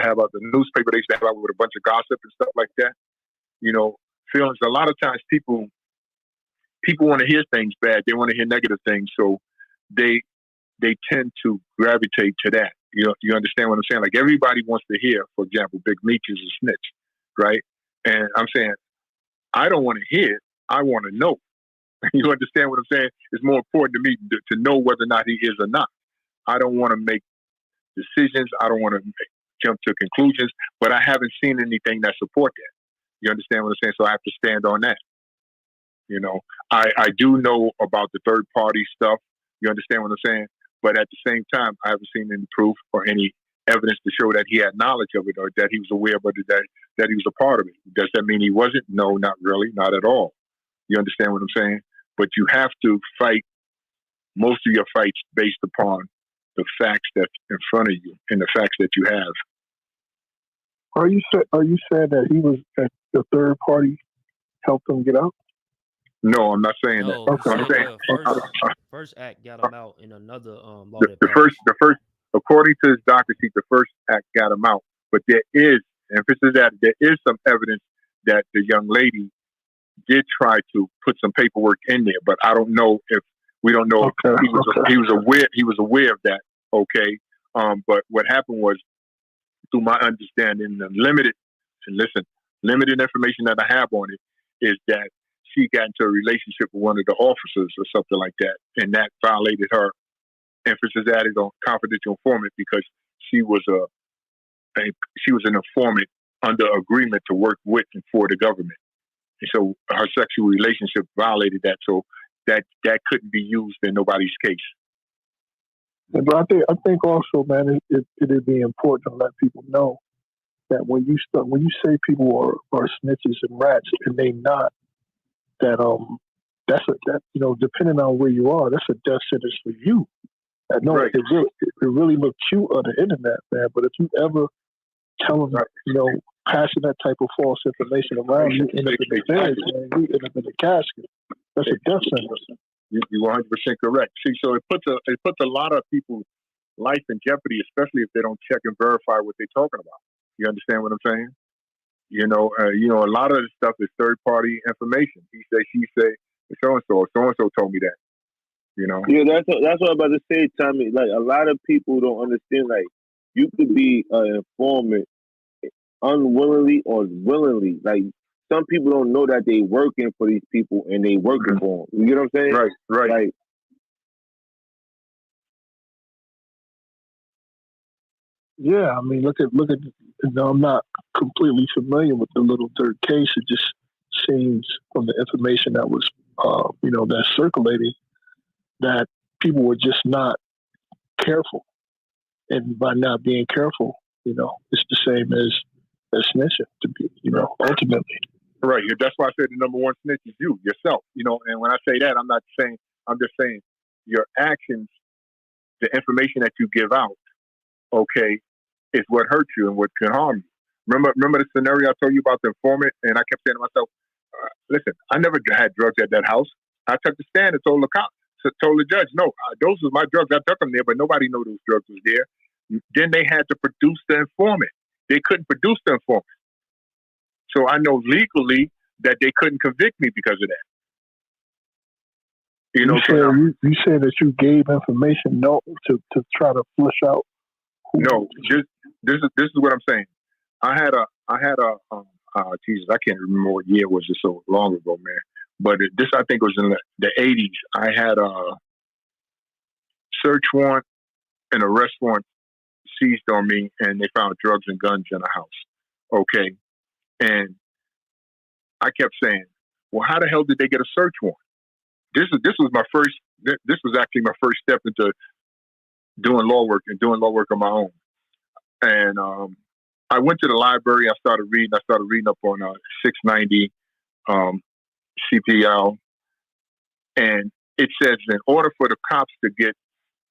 have out, the newspaper they used to have out with a bunch of gossip and stuff like that. Feelings. A lot of times people want to hear things bad. They want to hear negative things, so they tend to gravitate to that. You understand what I'm saying? Like, everybody wants to hear, for example, Big Meech is a snitch, right? And I'm saying, I don't want to hear it. I want to know. You understand what I'm saying? It's more important to me to know whether or not he is or not. I don't want to make decisions. I don't want to jump to conclusions, but I haven't seen anything that support that. You understand what I'm saying? So I have to stand on that. I do know about the third party stuff. You understand what I'm saying? But at the same time, I haven't seen any proof or any evidence to show that he had knowledge of it or that he was aware of it, that he was a part of it. Does that mean he wasn't? No, not really. Not at all. You understand what I'm saying? But you have to fight most of your fights based upon the facts that's in front of you and the facts that you have. Are you saying that the third party helped him get out? No, I'm not saying No, that. he I'm said saying first act got him out in another law that the first, according to his docket sheet, the first act got him out. But there is emphasis that there is some evidence that the young lady did try to put some paperwork in there, but I don't know if he was aware of that. Okay. But what happened was, through my understanding, the limited information that I have on it is that she got into a relationship with one of the officers or something like that, and that violated her emphasis added on confidential informant, because she was an informant under agreement to work with and for the government. And so her sexual relationship violated that, so that couldn't be used in nobody's case. But I think also, man, it'd be important to let people know that when you say people are snitches and rats and they not, that depending on where you are, that's a death sentence for you. I know it really look cute on the internet, man, but if you ever tell them, passing that type of false information around, you end up in the feds, man. You end up in the casket. That's a death sentence. You're 100% correct. See, so it puts a lot of people's life in jeopardy, especially if they don't check and verify what they're talking about. You understand what I'm saying? A lot of this stuff is third party information. He say, she say, so and so told me that. Yeah, that's what I'm about to say, Tommy. Like, a lot of people don't understand. Like, you could be an informant unwillingly or willingly. Like, some people don't know that they working for these people and they working for them. You get what I'm saying? Right. Like, yeah, I mean, look at. I'm not completely familiar with the little Durk case. It just seems from the information that was, that's circulating, that people were just not careful, and by not being careful, it's the same as snitching to be, ultimately. Right. That's why I said the number one snitch is you, yourself. And when I say that, I'm just saying your actions, the information that you give out, okay, is what hurts you and what can harm you. Remember the scenario I told you about the informant, and I kept saying to myself, listen, I never had drugs at that house. I took the stand and told the judge, no, those was my drugs. I took them there, but nobody knew those drugs was there. Then they had to produce the informant. they couldn't produce the informant. So I know legally that they couldn't convict me because of that. You said that you gave information to try to flush out. No, this is what I'm saying. I had a Jesus, I can't remember what year it was, just so long ago, man. But this, I think, was in the 80s. I had a search warrant and arrest warrant seized on me, and they found drugs and guns in the house. Okay, and I kept saying, "Well, how the hell did they get a search warrant?" This was my first. This was actually my first step into doing law work on my own. And I went to the library. I started reading up on 690 CPL, and it says in order for the cops to get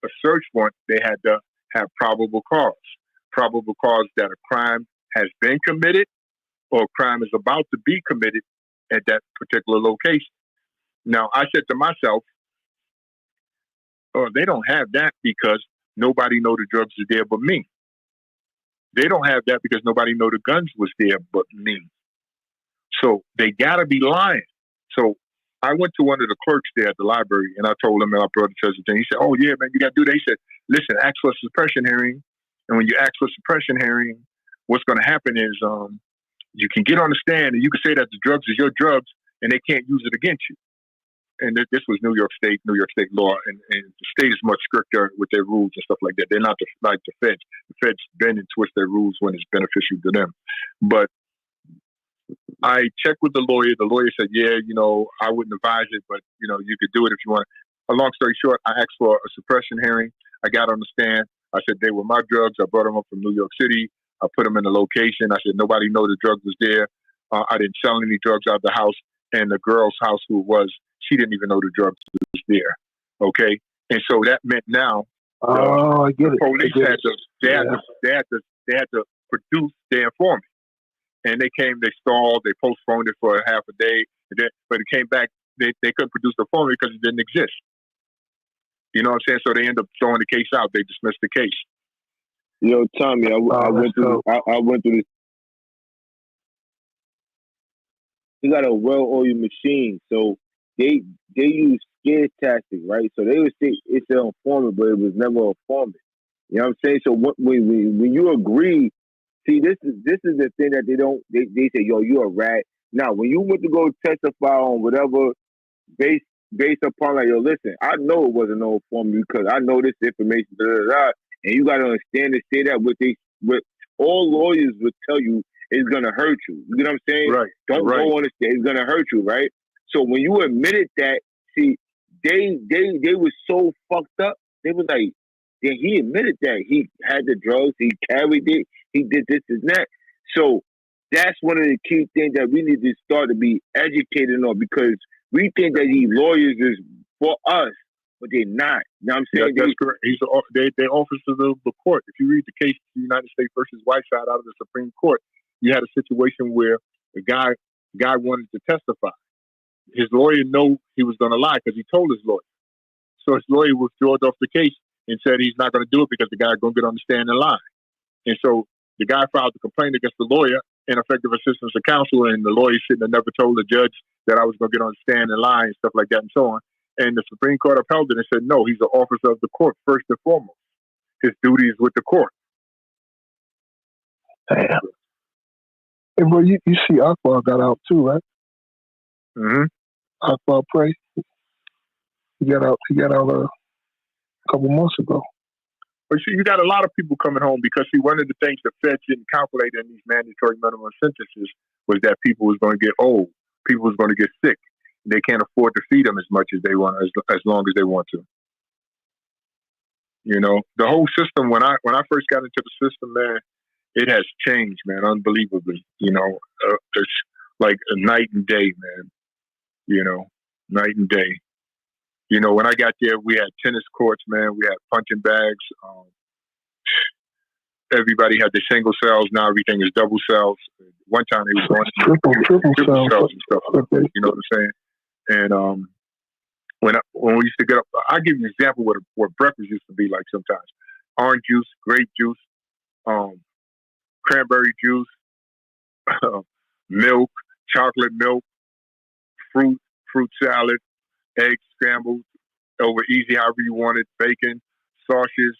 a search warrant, they had to have probable cause that a crime has been committed or a crime is about to be committed at that particular location. Now, I said to myself, "Oh, they don't have that because nobody know the drugs are there but me. They don't have that because nobody know the guns was there but me. So they gotta be lying." So I went to one of the clerks there at the library, and I told him, and I brought it to his attention. He said, "Oh yeah, man, you gotta do that." He said, "Listen, ask for a suppression hearing, and when you ask for a suppression hearing, what's gonna happen is you can get on the stand and you can say that the drugs is your drugs, and they can't use it against you." And this was New York State law, and the state is much stricter with their rules and stuff like that. They're not like the feds. The feds bend and twist their rules when it's beneficial to them. But I checked with the lawyer. The lawyer said, "Yeah, I wouldn't advise it, but you could do it if you want." A long story short, I asked for a suppression hearing. I got on the stand. I said they were my drugs. I brought them up from New York City. I put them in the location. I said nobody know the drugs was there. I didn't sell any drugs out of the house, and the girl's house who it was, she didn't even know the drugs was there. Okay, and so that meant now I get the it. police had to produce their informant, and they came, they stalled, they postponed it for half a day, but it came back. They couldn't produce the informant because it didn't exist. You know what I'm saying? So they ended up throwing the case out. They dismissed the case. Tommy, I went through this. You got a well-oiled machine, so they use scare tactics, right? So they would say it's an informant, but it was never a informant. You know what I'm saying? So when you agree, see, this is the thing that they say, "Yo, you're a rat." Now, when you went to go testify on whatever based upon like, "Yo, listen, I know it wasn't no informant because I know this information," and you got to understand and say that what all lawyers would tell you is gonna hurt you. You know what I'm saying? Right. Don't go on the stage. It's gonna hurt you, right? So when you admitted that, see, they were so fucked up. They was like, yeah, he admitted that he had the drugs, he carried it, he did this and that. So that's one of the key things that we need to start to be educated on, because we think that these lawyers is for us, but they're not. You know what I'm saying? That's correct. They're officers of the court. If you read the case, the United States versus Whiteside out of the Supreme Court, you had a situation where the guy wanted to testify. His lawyer knew he was going to lie because he told his lawyer. So his lawyer withdrew off the case and said he's not going to do it because the guy's going to get on the stand and lie. And so the guy filed a complaint against the lawyer, ineffective assistance of counsel, and the lawyer shouldn't have never told the judge that I was going to get on the stand and lie and stuff like that and so on. And the Supreme Court upheld it and said, no, he's an officer of the court first and foremost. His duty is with the court. Damn. Hey, bro, you see Akbar got out too, right? Mm-hmm. Akbar Prey. He got out a couple months ago. But see, you got a lot of people coming home because, see, one of the things the feds didn't calculate in these mandatory minimum sentences was that people was going to get old. People was going to get sick. They can't afford to feed them as much as they want, as long as they want to. You know, the whole system, when I first got into the system, man, it has changed, man, unbelievably. You know, it's like a night and day, man. You know, night and day. You know, when I got there, we had tennis courts, man. We had punching bags. Everybody had their single cells. Now everything is double cells. One time they was going triple cells and stuff. You know what I'm saying? And when we used to get up, I'll give you an example of what breakfast used to be like sometimes. Orange juice, grape juice, cranberry juice, milk, chocolate milk, fruit salad, eggs scrambled over easy, however you wanted, bacon, sausages,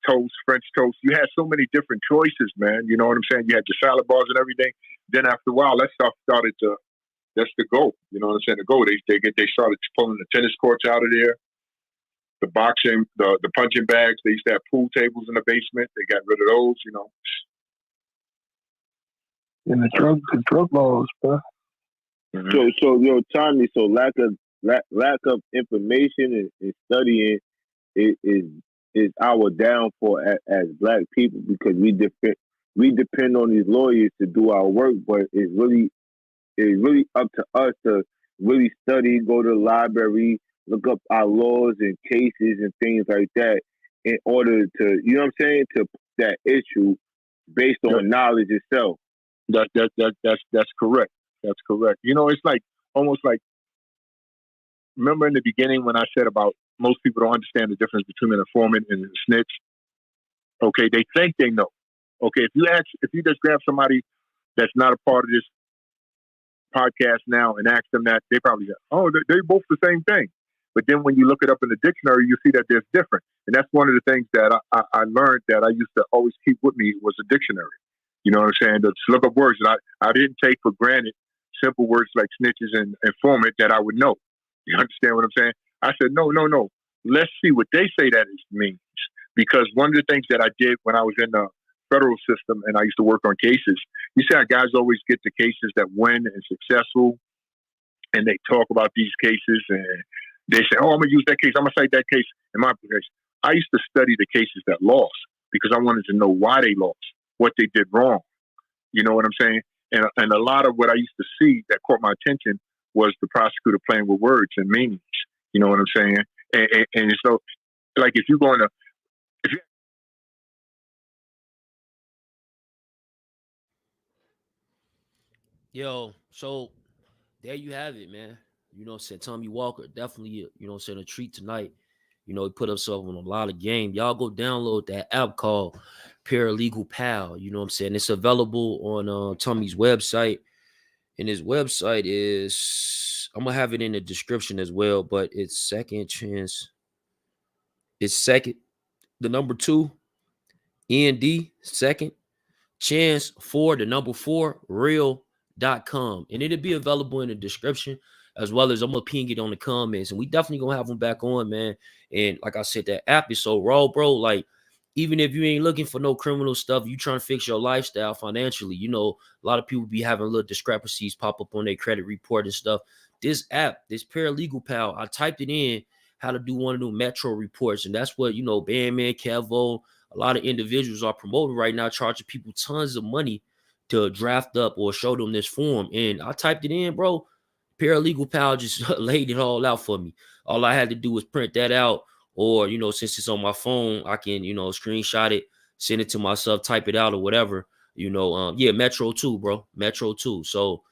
toast, French toast. You had so many different choices, man. You know what I'm saying? You had the salad bars and everything. Then after a while, that stuff started to. That's the go. You know what I'm saying? The go. They started pulling the tennis courts out of there. The boxing, the punching bags. They used to have pool tables in the basement. They got rid of those. And the drug laws, bro. Mm-hmm. So Tommy, so lack of information and studying is our downfall as Black people, because we depend on these lawyers to do our work, but it's really up to us to really study, go to the library, look up our laws and cases and things like that in order to, you know what I'm saying, to that issue based on knowledge itself. That's correct. That's correct. It's like almost like, remember in the beginning when I said about most people don't understand the difference between an informant and a snitch? Okay, they think they know. Okay, if you just grab somebody that's not a part of this podcast now and ask them that, they probably say, oh, they're both the same thing. But then when you look it up in the dictionary, you see that there's different. And that's one of the things that I learned that I used to always keep with me was a dictionary. You know what I'm saying? To look up words. And I didn't take for granted simple words like snitches and informant that I would know. You understand what I'm saying? I said, no. Let's see what they say that it means. Because one of the things that I did when I was in the federal system and I used to work on cases, you see how guys always get the cases that win and successful, and they talk about these cases and they say, oh, I'm going to use that case. I'm going to cite that case in my case. I used to study the cases that lost because I wanted to know why they lost, what they did wrong. You know what I'm saying? And a lot of what I used to see that caught my attention was the prosecutor playing with words and meanings. You know what I'm saying? And so, like, if you're going to, Yo, so there you have it, man. Said Tommy Walker, definitely, said a treat tonight. He put himself on a lot of game. Y'all go download that app called Paralegal Pal. You know what I'm saying? It's available on Tommy's website. And his website is, I'm going to have it in the description as well, but it's second chance. It's second, the number 2, END, second chance for the number 4, real.com. And it'll be available in the description, as well as I'm gonna ping it on the comments. And we definitely gonna have them back on, man. And like I said, that app is so raw, bro. Like, even if you ain't looking for no criminal stuff, you trying to fix your lifestyle financially. A lot of people be having little discrepancies pop up on their credit report and stuff. This app, this Paralegal Pal, I typed it in how to do one of the Metro reports, and that's what Bandman, Kevo, a lot of individuals are promoting right now, charging people tons of money to draft up or show them this form. And I typed it in, bro. Paralegal Pal just laid it all out for me. All I had to do was print that out, or since it's on my phone, I can screenshot it, send it to myself, type it out or whatever. Yeah, Metro 2, bro. Metro 2. So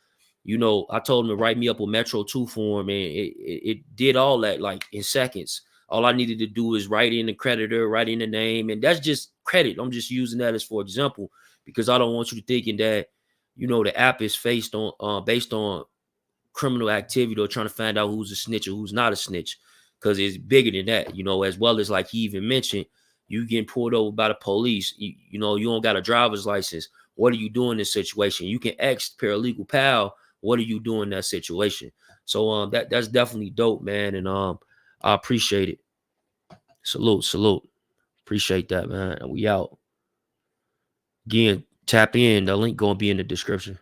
I told him to write me up a Metro 2 form, and it did all that like in seconds. All I needed to do is write in the creditor, write in the name, and that's just credit. I'm just using that as for example, because I don't want you thinking that the app is based on criminal activity or trying to find out who's a snitch or who's not a snitch, because it's bigger than that. As well as, like he even mentioned, you getting pulled over by the police. You don't got a driver's license. What are you doing in this situation? You can ask Paralegal Pal, what are you doing in that situation? So that's definitely dope, man. And I appreciate it. Salute. Appreciate that, man. And we out. Again, tap in. The link gonna be in the description.